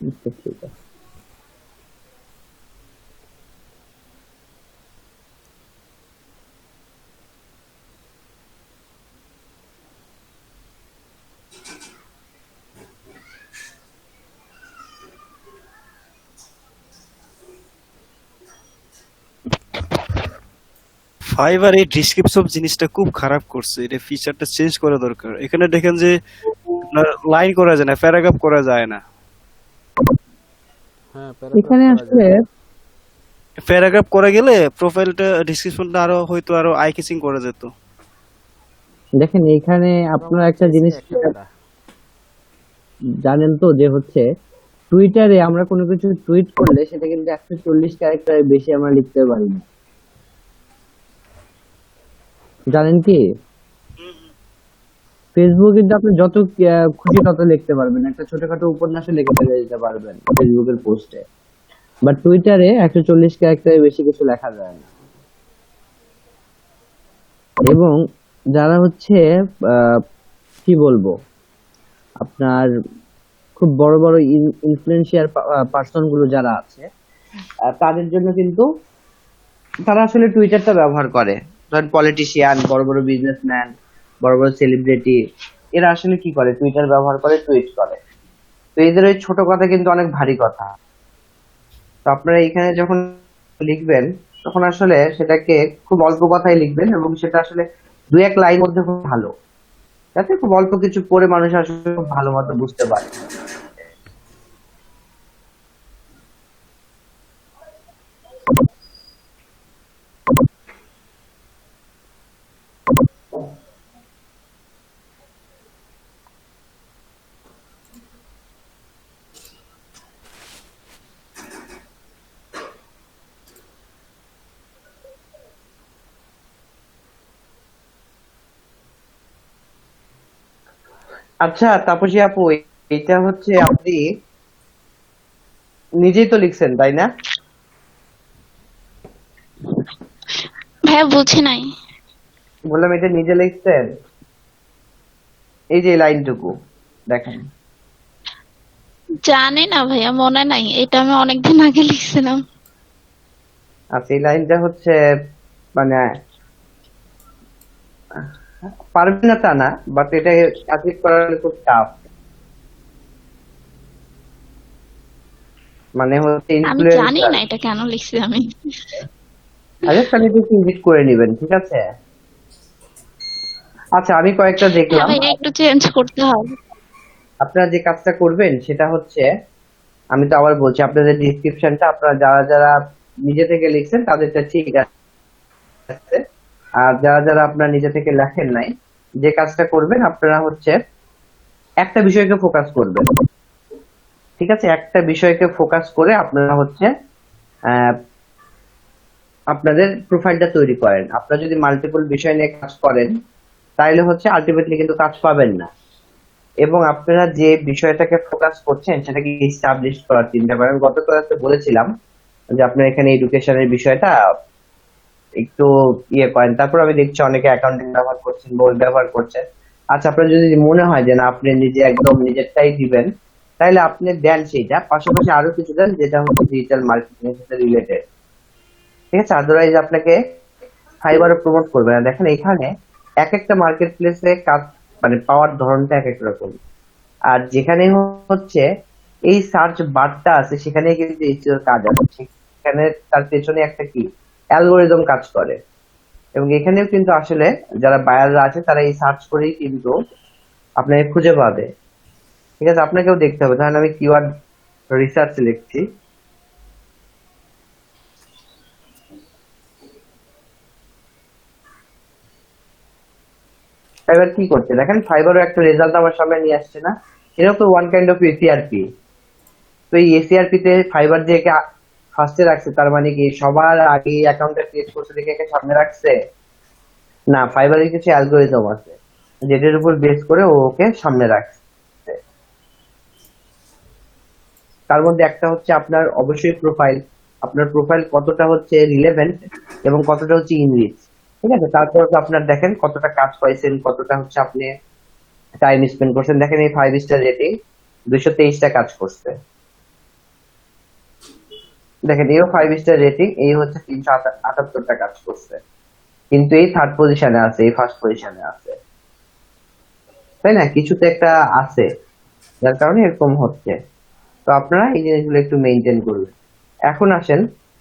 আচ্ছা, ঠিক আছে। ফাইবার এই ডিসক্রিপশন জিনিসটা খুব খারাপ করছে, এটা ফিচারটা চেঞ্জ করা দরকার। এখানে দেখেন যে লাইন করা যায় না, প্যারাগ্রাফ করা যায় না। হ্যাঁ, প্যারাগ্রাফ এখানে করা আসলে যায়। প্যারাগ্রাফ করা গেলে প্রোফাইলটা ডিসক্রিপশনটা আরো হয়তো আরো আই কিচিং করা যেত। দেখেন এখানে এবং আপনারা একটা চেষ্টা জিনিস একটা প্যারা। জানেন তো যে হচ্ছে টুইটারে আমরা কোনো কিছু টুইট করলে সেটা কিন্তু 140 ক্যারেক্টারের বেশি আমরা লিখতে পারি না, জানেন কি? ফেসবুক কিন্তু আপনি যত খুশি তত লিখতে পারবেন, একটা ছোটখাটো উপন্যাসও লিখে ফেলে দিতে পারবেন ফেসবুকের পোস্টে। বাট টুইটারে 140 ক্যারেক্টারের বেশি কিছু লেখা যায় না। এবং যারা হচ্ছে আহ, কি বলবো, আপনার খুব বড় বড় ইনফ্লুয়েন্সিয়ার পার্সন গুলো যারা আছে, তাদের জন্য কিন্তু তারা আসলে টুইটারটা ব্যবহার করে। ধরেন পলিটিশিয়ান, বড় বড় বিজনেসম্যান, বড় বড় সেলিব্রিটি, এরা আসলে কি করে, টুইটার ব্যবহার করে, টুইট করে। তো এদের ওই ছোট কথা কিন্তু অনেক ভারী কথা। তো আপনারা এখানে যখন লিখবেন তখন আসলে সেটাকে খুব অল্প কথায় লিখবেন, এবং সেটা আসলে দু এক লাইন মধ্যে খুব ভালো, যাতে খুব অল্প কিছু পড়ে মানুষ আসলে খুব ভালো মতো বুঝতে পারে। আচ্ছা তাপসী আপু, এটা হচ্ছে আপনি নিজেই তো লিখছেন তাই না? ভাইয়া বুঝি নাই। বললাম এটা নিজে লিখছেন? এই যে লাইনটুকু দেখেন। জানি না ভাইয়া, মনে নাই। এটা আমি অনেকদিন আগে লিখছিলাম। আচ্ছা, এই লাইনটা হচ্ছে মানে পারবে না তা না, বাট এটা অ্যাচিভ করা খুব টাফ। মানে হচ্ছে আমি জানি ইনফ্লুয়েন্সার। না এটা কেন লিখছি আমি। আচ্ছা, তাহলে একটু ইঙ্গিত করে নিবেন, ঠিক আছে? আচ্ছা, আমি কয়েকটা হ্যাঁ দেখলাম। ভাইয়া, একটু চেঞ্জ করতে হবে। আপনারা যে কাজটা করবেন সেটা হচ্ছে, আমি তো আবার বলছি, আপনাদের ডিসক্রিপশনটা আপনারা যারা যারা নিজে থেকে লিখছেন তাদেরটা ঠিক আছে। আর যারা যারা আপনারা নিজে থেকে লেখেন নাই, যে কাজটা করবেন আপনারা হচ্ছে একটা বিষয়কে ফোকাস করবেন। ঠিক আছে, একটা বিষয়কে ফোকাস করে আপনারা হচ্ছে আহ, আপনাদের প্রোফাইলটা তৈরি করেন। আপনারা যদি মাল্টিপল বিষয় নিয়ে কাজ করেন তাহলে হচ্ছে আলটিমেটলি কিন্তু কাজ পাবেন না। এবং আপনারা যে বিষয়টাকে ফোকাস করছেন সেটাকে এস্টাবলিশ করার চিন্তা করেন। গত ক্লাসে বলেছিলাম যে আপনার এখানে এডুকেশনের বিষয়টা একটু ইয়ে করেন। তারপর আমি দেখছি অনেকে অ্যাকাউন্টিং ব্যবহার করছেন, বই ব্যবহার করছেন। আচ্ছা, আপনার যদি মনে হয় যে না আপনি নিজে একদম নিজেরটাই দিবেন, তাহলে আপনি দেন সেইটা, পাশাপাশি আরো কিছু দেন যেটা হচ্ছে ডিজিটাল মার্কেটিং এর সাথে রিলেটেড। ঠিক আছে, আদারওয়াইজ আপনাকে ফাইবারও প্রমোট করবে না। দেখেন এখানে এক একটা মার্কেট প্লেসে কাজ মানে পাওয়ার ধরনটা এক এক রকম। আর যেখানে হচ্ছে এই সার্চ বারটা আছে সেখানে কিন্তু এসইও কাজ আছে, সেখানে তার পেছনে একটা কি অ্যালগোরিদম কাজ করে। এবং এখানেও কিন্তু আসলে যারা বায়াররা আছে তারা এই সার্চ করেই কিন্তু আপনাকে খুঁজে পাবে। ঠিক আছে, আপনাকেও দেখতে হবে। তাহলে আমি কিওয়ার্ড রিসার্চ লিখছি। এবার কি করছে দেখেন, ফাইবারও একটা রেজাল্ট আমার সামনে নিয়ে আসছে না? এটাও তো ওয়ান কাইন্ড অফ এসিআরপি। তো এই এসিআরপি তে ফাইবার যে একে ফার্স্টে রাখছে, তার মানে কি সবার আগে অ্যাকাউন্টটা ক্রিয়েট করছে দেখে একে সামনে রাখছে? না, ফাইবারের কিছু অ্যালগোরিদম আছে যেটার উপর বেস করে ও ওকে সামনে রাখছে। তার মধ্যে একটা হচ্ছে আপনার অবশ্যই প্রোফাইল। আপনার প্রোফাইল কতটা হচ্ছে রিলেভেন্ট এবং কতটা হচ্ছে ইনরিচ। ঠিক আছে, তারপর তো আপনার দেখেন কতটা কাজ পাইছেন, কতটা হচ্ছে আপনি টাইম স্পেন্ড করছেন। দেখেন এই 5 স্টার রেটিং 223টা কাজ করছে। দেখেন এও 5 স্টার রেটিং, এই হচ্ছে 378টা কাজ করছে, কিন্তু এই থার্ড পজিশনে আছে, এই ফার্স্ট পজিশনে আছে, তাই না? কিছু তো একটা আছে যার কারণে এরকম হচ্ছে। তো আপনারা এই জিনিসগুলো একটু মেনটেন করবেন। এখন আসেন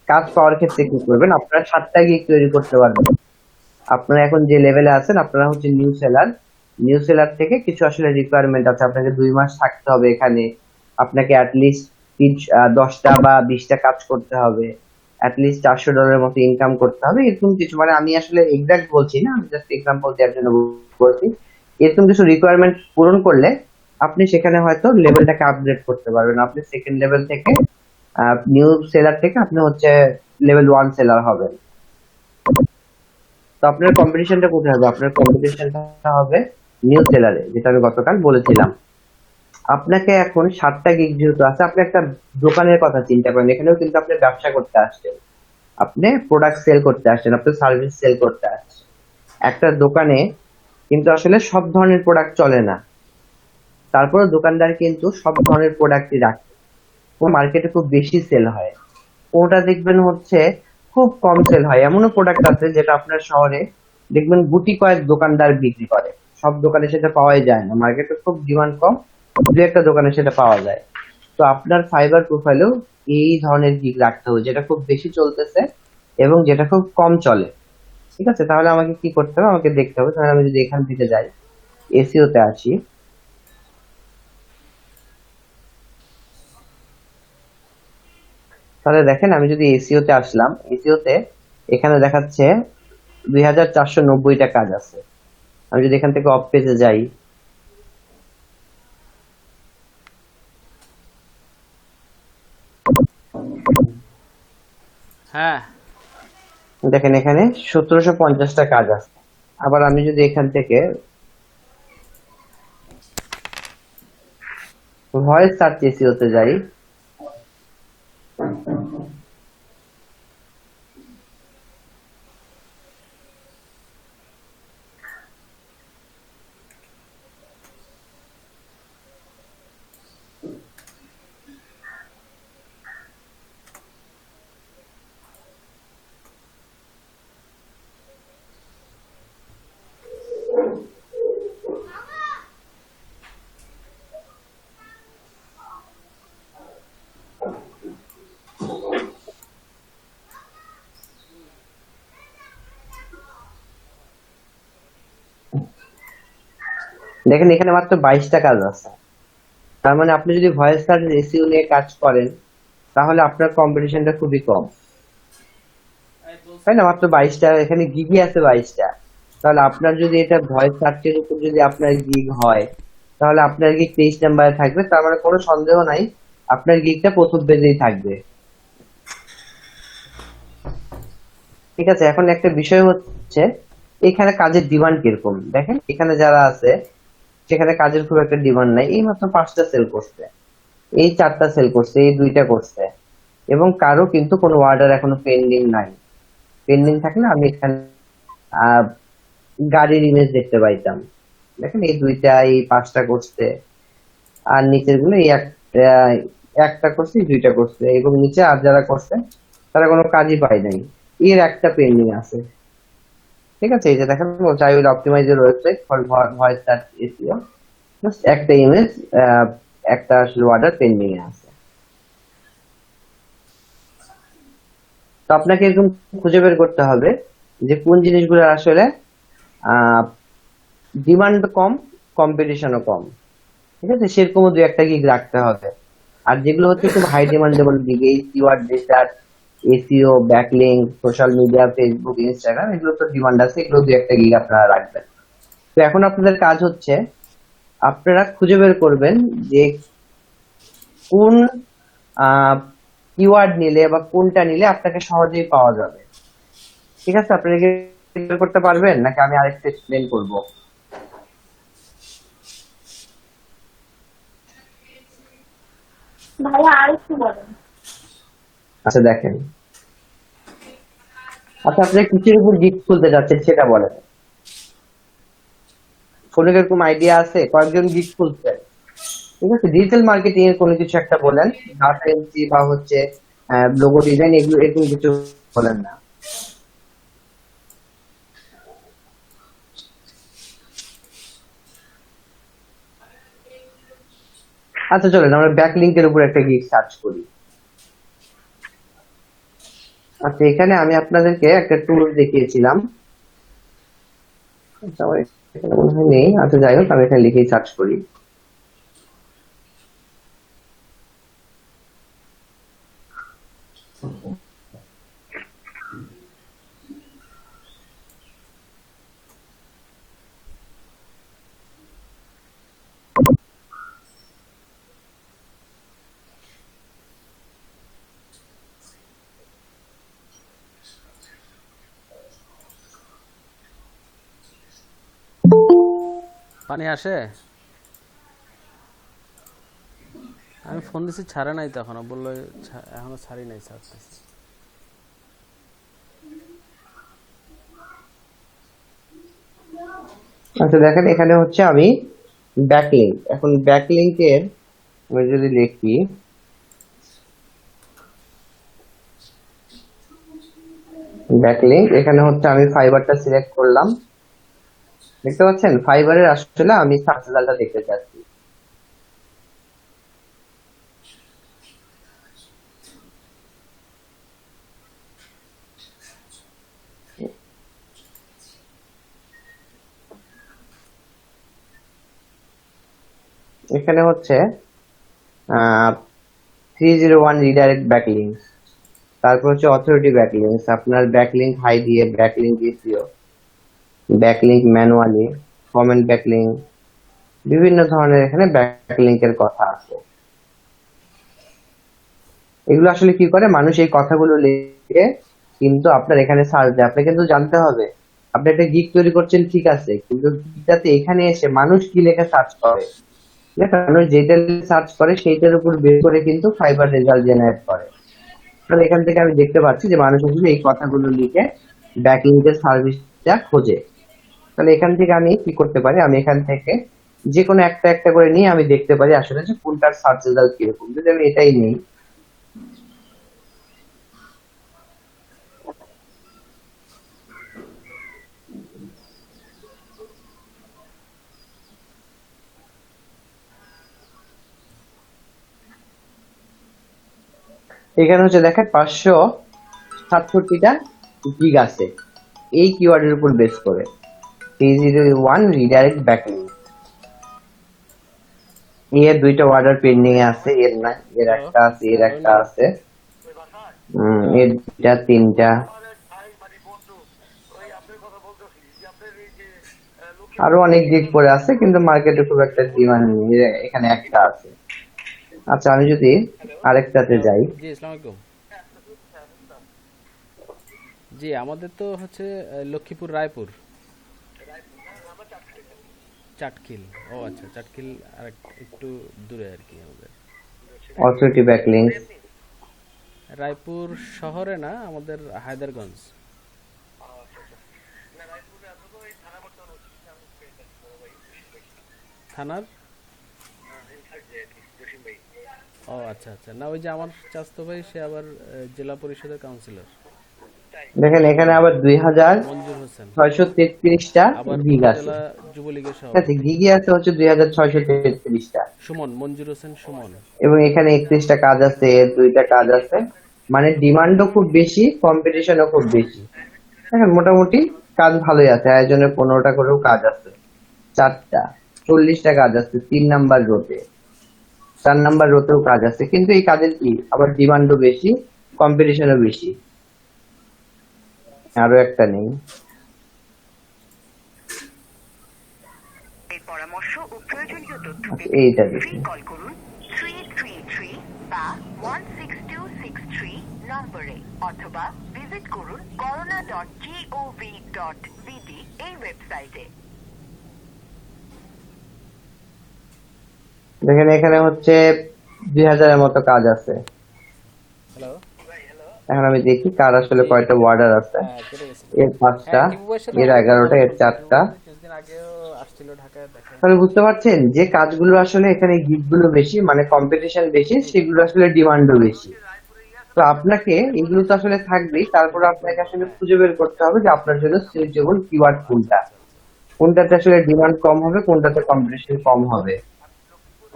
কাজ পাওয়ার ক্ষেত্রে কি করবেন। আপনারা 7টা গিগ তৈরি করতে পারবেন। আপনারা এখন যে লেভেলে আছেন, আপনারা হচ্ছে নিউ সেলার। নিউ সেলার থেকে কিছু আসলে রিকোয়ারমেন্ট আছে, আপনাকে 2 মাস থাকতে হবে এখানে, আপনাকে অ্যাটলিস্ট 10টা বা 20টা কাজ করতে হবে, অ্যাটলিস্ট $400 মতো ইনকাম করতে হবে, এরকম কিছু। মানে আমি আসলে এক্সাক্ট বলছি না, আমি জাস্ট এক্সাম্পল দেওয়ার জন্য বলছি। এরকম কিছু রিকোয়ারমেন্ট পূরণ করলে আপনি সেখানে হয়তো লেভেলটাকে আপগ্রেড করতে পারবেন। আপনি সেকেন্ড লেভেল থেকে, নিউ সেলার থেকে আপনি হচ্ছে লেভেল 1 সেলার হবেন। তো আপনার কম্পিটিশনটা কোথায় হবে? আপনার কম্পিটিশনটা হবে নিউ সেলারে, যেটা আমি গতকাল বলেছিলাম। আপনাকে এখন 7টা গিগ যেহেতু আছে, আপনি একটা দোকানের কথা চিন্তা করেন। এখানেও কিন্তু আপনি ব্যবসা করতে আসছেন, আপনি প্রোডাক্ট সেল করতে আসছেন, আপনি সার্ভিস সেল করতে আসছেন। একটা দোকানে কিন্তু আসলে সব ধরনের প্রোডাক্ট চলে না, তারপরে দোকানদার কিন্তু সব ধরনের প্রোডাক্টই রাখে। ও মার্কেটে খুব বেশি সেল হয়, ওটা দেখবেন হচ্ছে খুব কম সেল হয়। এমনও প্রোডাক্ট আছে যেটা আপনার শহরে দেখবেন গুটি কয়েক দোকানদার বিক্রি করে, সব দোকানে সেটা পাওয়াই যায় না, মার্কেটে খুব ডিমান্ড কম, দু একটা দোকানে সেটা পাওয়া যায়। তো আপনার ফাইবার প্রোফাইলেও এই ধরনের গিগ রাখতে হবে, যেটা খুব বেশি চলতেছে এবং যেটা খুব কম চলে। ঠিক আছে, তাহলে আমাকে কি করতে হবে? আমাকে দেখতে হবে। তাহলে আমি যদি এখান থেকে যাই, এসিও তে আসি, তাহলে দেখেন আমি যদি এসিও তে আসলাম, এসিও তে এখানে দেখাচ্ছে 2490টা কাজ আছে। আমি যদি এখান থেকে অফ পেজে যাই, হ্যাঁ, দেখেন এখানে 1750টা কাজ আছে। আবার আমি যদি এখান থেকে ভয়েস সার্চ এসিওতে যাই, দেখেন এখানে মাত্র 22টা কাজ আছে। তার মানে আপনি যদি ভয়েস সার্চ এসিও নিয়ে কাজ করেন, তাহলে আপনার কম্পিটিশনটা খুবই কম, তাই না? মাত্র 22টা, এখানে গিগই আছে 22টা। তাহলে আপনার যদি এটা ভয়েস সার্চের উপর যদি আপনার গিগ হয়, তাহলে আপনার গিগ 23 নাম্বারে থাকবে। তার মানে কোনো সন্দেহ নাই, আপনার গিগটা প্রথম পেজেই থাকবে। ঠিক আছে, এখন একটা বিষয় হচ্ছে এখানে কাজের ডিমান্ড কিরকম। দেখেন এখানে যারা আছে সেখানে কাজের খুব একটা ডিমান্ড নাই, এই মাত্র 5টা সেল করছে, এই 4টা সেল করছে, এই 2টা করছে, এবং কারো কিন্তু কোনো অর্ডার এখনো পেন্ডিং নাই। পেন্ডিং থাকলে আমি এখানে আহ, গাড়ির ইমেজ দেখতে পাইতাম। দেখেন এই 2টা, এই 5টা করছে, আর নিচের গুলো এই একটা করছে, এই 2টা করছে, এবং নিচে আর যারা করছে তারা কোনো কাজই পায় নাই, এর একটা পেন্ডিং আছে। ঠিক আছে, এই যে দেখেন বলছে I will optimize your website for voice search SEO, just একটা ইমেজ, একটা আসলে অর্ডার পেন্ডিং এ আছে। তো আপনাকে এরকম খুঁজে বের করতে হবে যে কোন জিনিসগুলো আসলে ডিমান্ড কম, কম্পিটিশনও কম। ঠিক আছে, সেরকমও 2-1টা গিগ রাখতে হবে। আর যেগুলো হচ্ছে খুব হাই ডিমান্ডেবল গিগ, এই keyword research, SEO, backlink, social media, Facebook, Instagram, এগুলো তো ডিমান্ড আছে, এগুলো 2-1টা গিগ আপনারা রাখবেন। তো এখন আপনাদের কাজ হচ্ছে আপনারা খুঁজে বের করবেন যে কোন কিওয়ার্ড নিলে বা কোনটা নিলে আপনাকে সহজেই পাওয়া যাবে। ঠিক আছে, আপনারা কি বের করতে পারবেন নাকি আমি আরেকটু এক্সপ্লেন করব? ভাইয়া আর একটু বলেন। আচ্ছা দেখেন, আচ্ছা আপনি কিসের উপর গিগ খুলতে যাচ্ছেন সেটা বলেন। ফোনে এরকম আইডিয়া আছে? কয়েকজন গিগ খুলছেন? ঠিক আছে, ডিজিটাল মার্কেটিং এর কোনো কিছু একটা বলেন, ডাটা এন্ট্রি বা হচ্ছে লোগো ডিজাইন এগুলো এরকম কিছু বলেন না। আচ্ছা চলেন আমরা ব্যাকলিংকের উপর একটা গিগ সার্চ করি। আচ্ছা এখানে আমি আপনাদেরকে একটা টুল দেখিয়েছিলাম, আচ্ছা আমার এখানে মনে হয় নেই, আচ্ছা যাই হোক আমি এখানে লিখেই সার্চ করি। পানি আসে? আমি ফোন দিছি, ছাড়ে নাই তো এখনো, বললো এখনো ছাড়ি নাই, ছাড়তেছি। আচ্ছা দেখেন এখানে হচ্ছে আমি ব্যাকলিংক, এখন ব্যাকলিংকের আমি যদি লিখি ব্যাকলিংক, এখানে হচ্ছে আমি ফাইবারটা সিলেক্ট করলাম, দেখতে পাচ্ছেন ফাইবারের আসলে আমি সার্চ রেজাল্টটা দেখতে চাচ্ছি। এখানে হচ্ছে 301 রিডাইরেক্ট ব্যাকলিংক, তারপর হচ্ছে অথরিটি ব্যাকলিংক, আপনার ব্যাকলিংক হাই দিয়ে, backlink SEO, backlink manually, comment backlink, বিভিন্ন ধরনের এখানে ব্যাকলিংকের কথা আছে। এগুলো আসলে কি করে, মানুষ এই কথাগুলো লিখে কিন্তু আপনার এখানে সার্চ দেয়। আপনাকে কিন্তু জানতে হবে আপনি একটা গিগ তৈরি করছেন ঠিক আছে, কিন্তু গিগটাতে এখানে এসে মানুষ কি লেখে সার্চ করে, মানুষ যেটা সার্চ করে সেইটার উপর বেস করে কিন্তু ফাইবার রেজাল্ট জেনারেট করে। তাহলে এখান থেকে আমি দেখতে পাচ্ছি যে মানুষ আসলে এই কথাগুলো লিখে ব্যাকলিংকের সার্ভিসটা খোঁজে। তাহলে এখান থেকে আমি কি করতে পারি, আমি এখান থেকে যে কোনো একটা একটা করে নিয়ে আমি দেখতে পারি আসলে যে কোনটার সার্চ রেজাল্ট কিরকম। যদি আমি এটাই নিই, এখানে হচ্ছে দেখেন 567টা গিগ আছে এই কিওয়ার্ডের উপর বেস করে। 301 রিডাইরেক্ট ব্যাকলিংক, এর দুইটা অর্ডার পেন্ডিং এ আছে, এর না, এর একটা আছে, এর একটা আছে, এর দুইটা তিনটা, আরো অনেক গিগ পড়ে আছে কিন্তু মার্কেটে খুব একটা ডিমান্ড নেই, এখানে একটা আছে। আচ্ছা আমি যদি আরেকটাতে যাই, জি আসসালামু আলাইকুম। জি আমাদের তো হচ্ছে লক্ষ্মীপুর রায়পুর চাটখিল। ও আচ্ছা, চাটখিল আর একটু দূরে আর কি আমাদের। অথরিটি ব্যাকলিংক, রায়পুর শহরে না, আমাদের হায়দারগঞ্জ। থানার? ও আচ্ছা আচ্ছা, না ওই যে আমার চাচাতো ভাই, সে আবার জেলা পরিষদের কাউন্সিলর। দেখেন এখানে আবার মঞ্জুর হোসেন, 2633টা আবার গিগ আছে, উপজেলা যুবলীগের ঠিক আছে, সভাপতি। গিগই আছে হচ্ছে 2633টা, সুমন, মঞ্জুর হোসেন সুমন। এবং এখানে 31টা কাজ আছে, এর দুইটা কাজ আছে, মানে ডিমান্ডও খুব বেশি, কম্পিটিশনও খুব বেশি। দেখেন মোটামুটি কাজ ভালোই আছে, আয়োজনের 15টা করেও কাজ আছে, 4টা 40টা কাজ আছে 3 নাম্বার রোতে, 4 নাম্বার রোতেও কাজ আছে, কিন্তু এই কাজের কি আবার ডিমান্ডও বেশি, কম্পিটিশনও বেশি। আরো একটা নেই, এর পরামর্শ ও প্রয়োজনীয় তথ্য আচ্ছা, পেতে এইটা ফ্রি দেখি। কল করুন 333 বা 16263 নম্বরে, অথবা ভিজিট করুন corona.gov.bd এই ওয়েবসাইটে। দেখেন এখানে হচ্ছে 2000-এর মতো কাজ আছে। হ্যালো, এখন আমি দেখি কার আসলে কয়টা ওয়ার্ডার আছে, কেটে গেছে। এর 5টা, এর 11টা, এর 4টা। কিছুদিন আগেও আসছিল ঢাকায়, দেখেন। তাহলে বুঝতে পারছেন যে কাজগুলো আসলে এখানে গিগ গুলো বেশি, মানে কম্পিটিশন বেশি, সেগুলো আসলে ডিমান্ডও বেশি। তো আপনাকে এগুলো তো আসলে থাকবেই, তারপর আপনাকে আসলে খুঁজে বের করতে হবে যে আপনার জন্য সুইটেবল কিওয়ার্ড কোনটা, কোনটাতে আসলে ডিমান্ড কম হবে, কোনটাতে কম্পিটিশন কম হবে।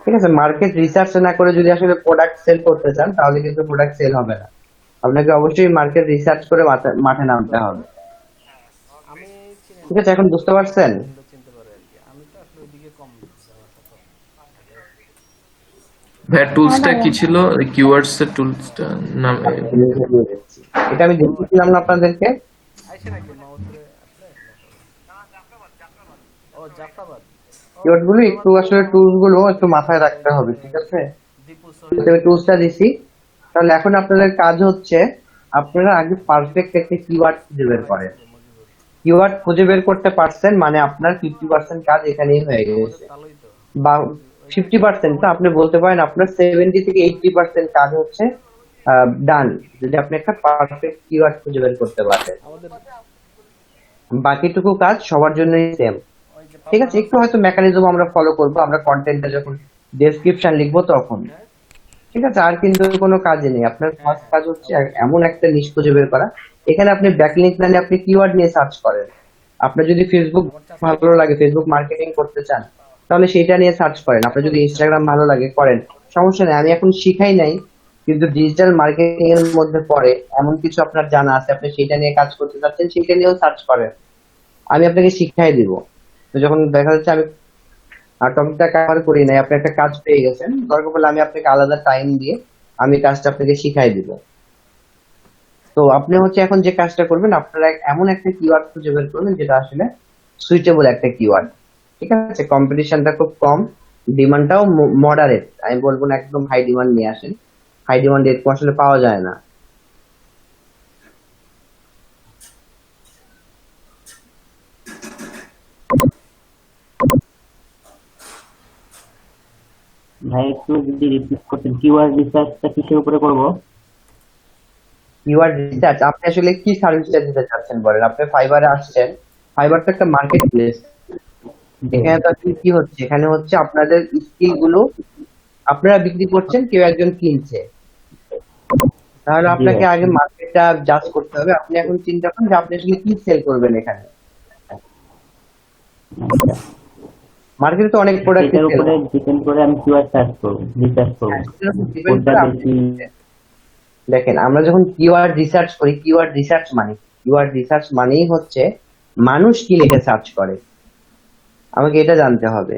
ঠিক আছে, মার্কেট রিসার্চ না করে যদি আসলে প্রোডাক্ট সেল করতে চান তাহলে কিন্তু প্রোডাক্ট সেল হবে না। আপনাকে অবশ্যই মার্কেট রিসার্চ করে মাঠে নামতে হবে। আমি চিনি ঠিক আছে, এখন বুঝতে পারছেন? চিনতে পারে আর কি, আমি তো আসলে ওইদিকে কম যাওয়া আসা করি। ভাইয়া টুলসটা কি ছিল? কিওয়ার্ডস এর টুলসটা নাম এটা আমি দেখিয়েছিলাম না আপনাদেরকে। আইসে নাকি মাউথরে আসলে? ও জাফরাবাদ, কিওয়ার্ড গুলো একটু আসলে টুলস গুলো একটু মাথায় রাখতে হবে, ঠিক আছে? দীপু আমি টুলসটা দিছি, তাহলে এখন আপনাদের কাজ হচ্ছে আপনারা আগে পারফেক্ট একটা কিওয়ার্ড খুঁজে বের করেন। কিওয়ার্ড খুঁজে বের করতে পারছেন মানে আপনার 50% কাজ এখানেই হয়ে গেছে, তালই তো। বা 50% তো আপনি বলতে পারেন আপনার 70 থেকে 80% কাজ হচ্ছে ডান, যদি আপনি একটা পারফেক্ট কিওয়ার্ড খুঁজে বের করতে পারেন। আমাদের বাকিটুকু কাজ সবার জন্যই সেম। ওই যে ঠিক আছে, একটু হয়তো মেকানিজম আমরা ফলো করব, আমরা কন্টেন্টটা যখন ডেসক্রিপশন লিখবো তখন। ঠিক আছে, আর কিন্তু কোনো কাজই নেই। আপনার ফার্স্ট কাজ হচ্ছে এমন একটা নিশ খুঁজে বের করা। এখানে আপনি ব্যাকলিংক না নিয়ে আপনি কিওয়ার্ড নিয়ে সার্চ করেন। আপনার যদি ফেসবুক ভালো লাগে, ফেসবুক মার্কেটিং করতে চান, তাহলে সেটা নিয়ে সার্চ করেন। আপনার যদি ইনস্টাগ্রাম ভালো লাগে করেন, সমস্যা নেই। আমি এখন শিখাই নাই, কিন্তু ডিজিটাল মার্কেটিং এর মধ্যে পড়ে এমন কিছু আপনার জানা আছে, আপনি সেটা নিয়ে কাজ করতে চাচ্ছেন, সেটা নিয়েও সার্চ করেন। আমি আপনাকে শিখাই দিব। তো যখন দেখা যাচ্ছে আমি টপিকটা কভার করি নাই, আপনি একটা কাজ পেয়ে গেছেন, দরকার পড়লে আমি আপনাকে আলাদা টাইম দিয়ে আমি কাজটা আপনাকে শিখাই দিব। তো আপনি হচ্ছে এখন যে কাজটা করবেন, আপনারা এমন একটা কিওয়ার্ড খুঁজে বের করবেন যেটা আসলে সুইটেবল একটা কিওয়ার্ড। ঠিক আছে, কম্পিটিশনটা খুব কম, ডিমান্ডটাও মডারেট, আমি বলবো না একদম হাই ডিমান্ড নিয়ে আসেন। হাই ডিমান্ড এরকম আসলে পাওয়া যায় না। ভাই একটু যদি রিপিট করতেন, কিওয়ার্ড রিসার্চটা কিসের উপরে করব? কিওয়ার্ড রিসার্চ আপনি আসলে কি সার্ভিসটা দিতে চাচ্ছেন বলেন? আপনি ফাইবারে আসছেন, ফাইবার তো একটা মার্কেট প্লেস। এখানে তো আসলে কি হচ্ছে, এখানে হচ্ছে আপনাদের স্কিল গুলো আপনারা বিক্রি করছেন, কেউ একজন কিনছে। তাহলে আপনাকে আগে মার্কেটটা জাজ করতে হবে। আপনি এখন চিন্তা করেন যে আপনি আসলে কি সেল করবেন এখানে। মার্কেটে তো অনেক প্রোডাক্ট এটার উপরে ডিপেন্ড করে আমি কিওয়ার্ড সার্চ করব, রিসার্চ করব, কোনটা বেশি। দেখেন, আমরা যখন কিওয়ার্ড রিসার্চ করি, কিওয়ার্ড রিসার্চ মানেই হচ্ছে মানুষ কি লিখে সার্চ করে। আমাকে এটা জানতে হবে।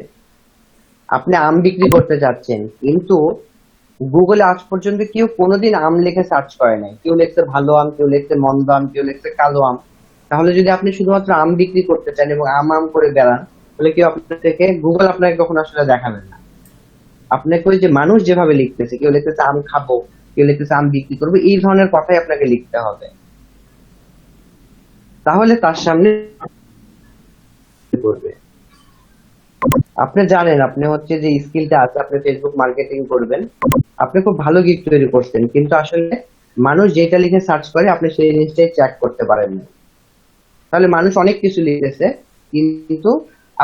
আপনি আম বিক্রি করতে চাচ্ছেন, কিন্তু গুগলে আজ পর্যন্ত কেউ কোনোদিন আম লিখে সার্চ করে নাই। কেউ লিখছে ভালো আম, কেউ লিখছে মন্দ আম, কেউ লিখছে কালো আম। তাহলে যদি আপনি শুধুমাত্র আম বিক্রি করতে চান এবং আম আম করে বেড়ান, তাহলে কেউ আপনার থেকে, গুগল আপনাকে কখনো আসলে দেখাবেন না। আপনাকে ওই যে মানুষ যেভাবে লিখতেছে, কেউ লিখতেছে আম খাবো, কেউ লিখতেছে আম বিক্রি করবো, এই ধরনের কথাই আপনাকে লিখতে হবে। তাহলে তার সামনে করবে। আপনি জানেন আপনি হচ্ছে যে স্কিলটা আছে, আপনি ফেসবুক মার্কেটিং করবেন, আপনি খুব ভালো গিগ তৈরি করছেন, কিন্তু আসলে মানুষ যেটা লিখে সার্চ করে আপনি সেই জিনিসটাই চেক করতে পারেন না। তাহলে মানুষ অনেক কিছু লিখেছে, কিন্তু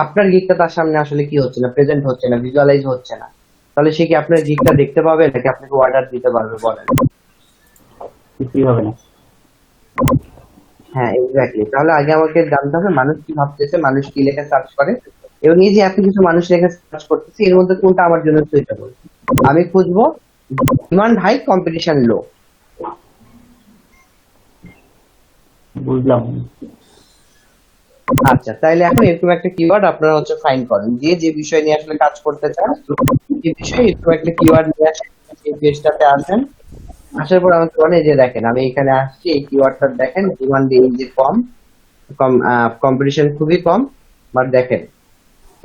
আপনার গিগটা তার সামনে আসলে কি হচ্ছে না, প্রেজেন্ট হচ্ছে না, ভিজুয়ালাইজ হচ্ছে না। তাহলে সে কি আপনার গিগটা দেখতে পাবে নাকি আপনাকে অর্ডার দিতে পারবে বলেন? কিছুই হবে না। হ্যাঁ, এক্স্যাক্টলি। তাহলে আগে আমাকে জানতে হবে মানুষ কি ভাবতেছে, মানুষ কি লেখা সার্চ করে, এবং এই যে এত কিছু মানুষ লেখা সার্চ করতেছে এর মধ্যে কোনটা আমার জন্য সুইটেবল। আমি খুঁজবো ডিমান্ড হাই, কম্পিটিশন লো। বুঝলাম। আচ্ছা, তাইলে এখন এরকম একটা কিওয়ার্ড আপনারা হচ্ছে ফাইন্ড করেন, যে যে বিষয় নিয়ে আসলে কাজ করতে চান সেই বিষয়ে এরকম একটা কিওয়ার্ড নিয়ে আসেন, সেই পেজটাতে আসেন। আসার পর আমাকে বলেন, এই যে দেখেন আমি এখানে আসছি, এই কিওয়ার্ডটা দেখেন, ডিমান্ড এই যে কম, কম্পিটিশন খুবই কম, বাট দেখেন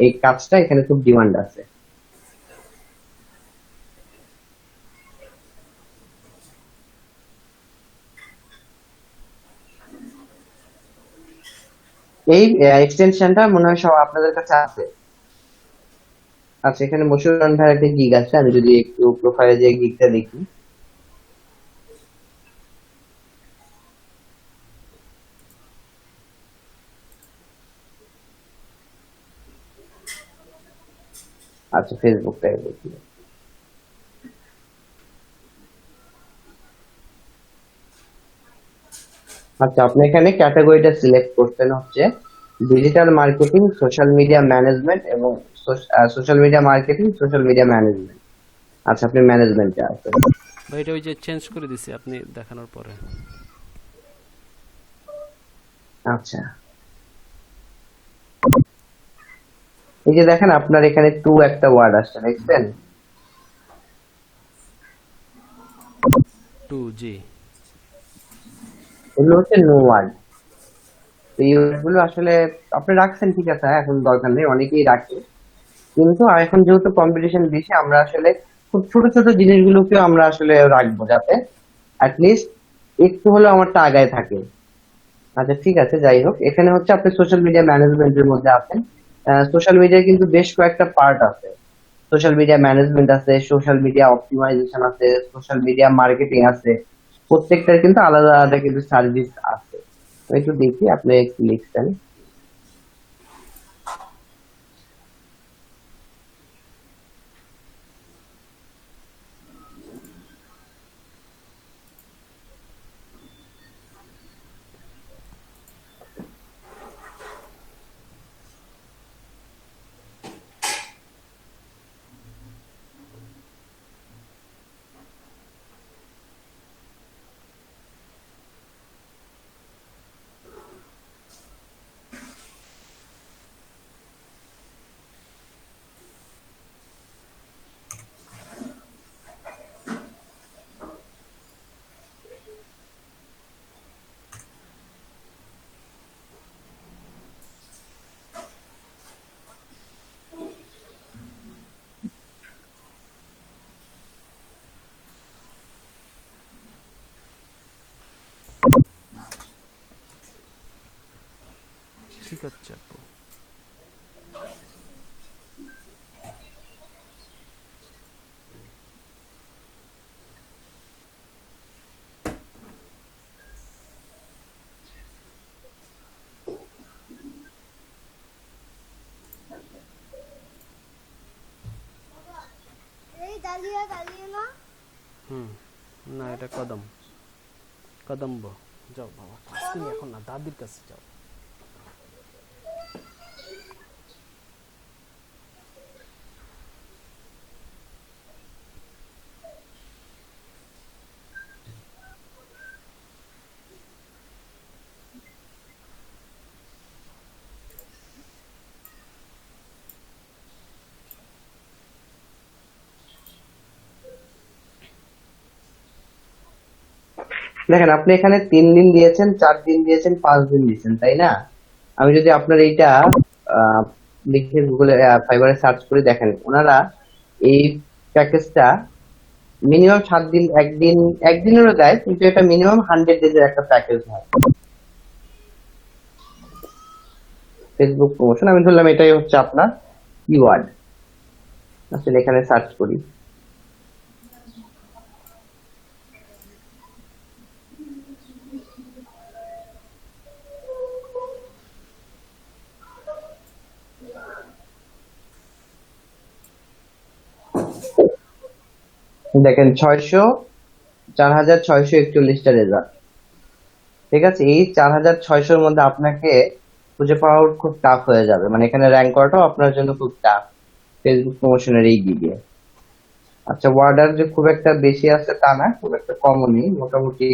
এই কাজটা এখানে খুব ডিমান্ড আছে। এই এক্সটেনশনটা মনে হয় সব আপনাদের কাছে আছে। আচ্ছা, এখানে মশিউর রহমান ভাইয়ের একটা গিগ আছে, আমি যদি একটু প্রোফাইলে যে গিগটা দেখি। আচ্ছা, ফেসবুকটাই দেখি। আচ্ছা, আপনি এখানে ক্যাটাগরিটা সিলেক্ট করতেন হচ্ছে digital marketing, social media management এবং social media marketing, social media management. আচ্ছা, আপনি ম্যানেজমেন্টে আছেন। ভাই এটা ওই যে চেঞ্জ করে দিছি আপনি দেখানোর পরে। আচ্ছা, এই যে দেখেন আপনার এখানে টু একটা ওয়ার্ড আসছে, দেখছেন? 2G। এগুলো হচ্ছে নো ওয়ার্ড। এই ওয়ার্ডগুলো আসলে আপনি রাখছেন, ঠিক আছে, এখন দরকার নেই, অনেকেই রাখে। কিন্তু এখন যেহেতু কম্পিটিশন বেশি, আমরা আসলে খুব ছোট ছোট জিনিসগুলোকেও আমরা আসলে রাখবো, যাতে অ্যাটলিস্ট একটু হলেও আমারটা আগায় থাকে। আচ্ছা, ঠিক আছে, যাই হোক, এখানে হচ্ছে আপনি সোশ্যাল মিডিয়া ম্যানেজমেন্টের মধ্যে আছেন। সোশ্যাল মিডিয়ার কিন্তু বেশ কয়েকটা পার্ট আছে। সোশ্যাল মিডিয়া ম্যানেজমেন্ট আছে, সোশ্যাল মিডিয়া অপটিমাইজেশন আছে, সোশ্যাল মিডিয়া মার্কেটিং আছে। প্রত্যেকটার কিন্তু আলাদা আলাদা কিন্তু সার্ভিস আছে। তো একটু দেখি আপনি একটু লিখছেন। ঠিক আছে আপু। হুম, না এটা কদম, কদম্ব। যাও বাবা, ক্লাস নিয়ে এখন না, দাদির কাছে যাও। দেখেন, আপনি এখানে 3 দিন দিয়েছেন, 4 দিন দিয়েছেন, 5 দিন দিয়েছেন, তাই না? আমি যদি আপনার এইটা লিখে গুগলে ফাইবারে সার্চ করে দেখেন, ওনারা এই প্যাকেজটা মিনিমাম 7 দিন, একদিনেরও দেয়, কিন্তু এটা মিনিমাম 100 ডেজের একটা প্যাকেজ হয়। ফেসবুক প্রমোশন, আমি ধরলাম এটাই হচ্ছে আপনার কিওয়ার্ড। আসলে এখানে সার্চ করি, দেখেন 4,641টা রেজাল্ট। ঠিক আছে, এই 4,600-র মধ্যে আপনাকে খুঁজে পাওয়া খুব টাফ হয়ে যাবে, মানে এখানে র্যাঙ্ক করাটাও আপনার জন্য খুব টাফ ফেসবুক প্রমোশনের এই দিকে। আচ্ছা, ওয়ার্ডার যে খুব একটা বেশি আছে তা না, খুব একটা কমও নেই, মোটামুটি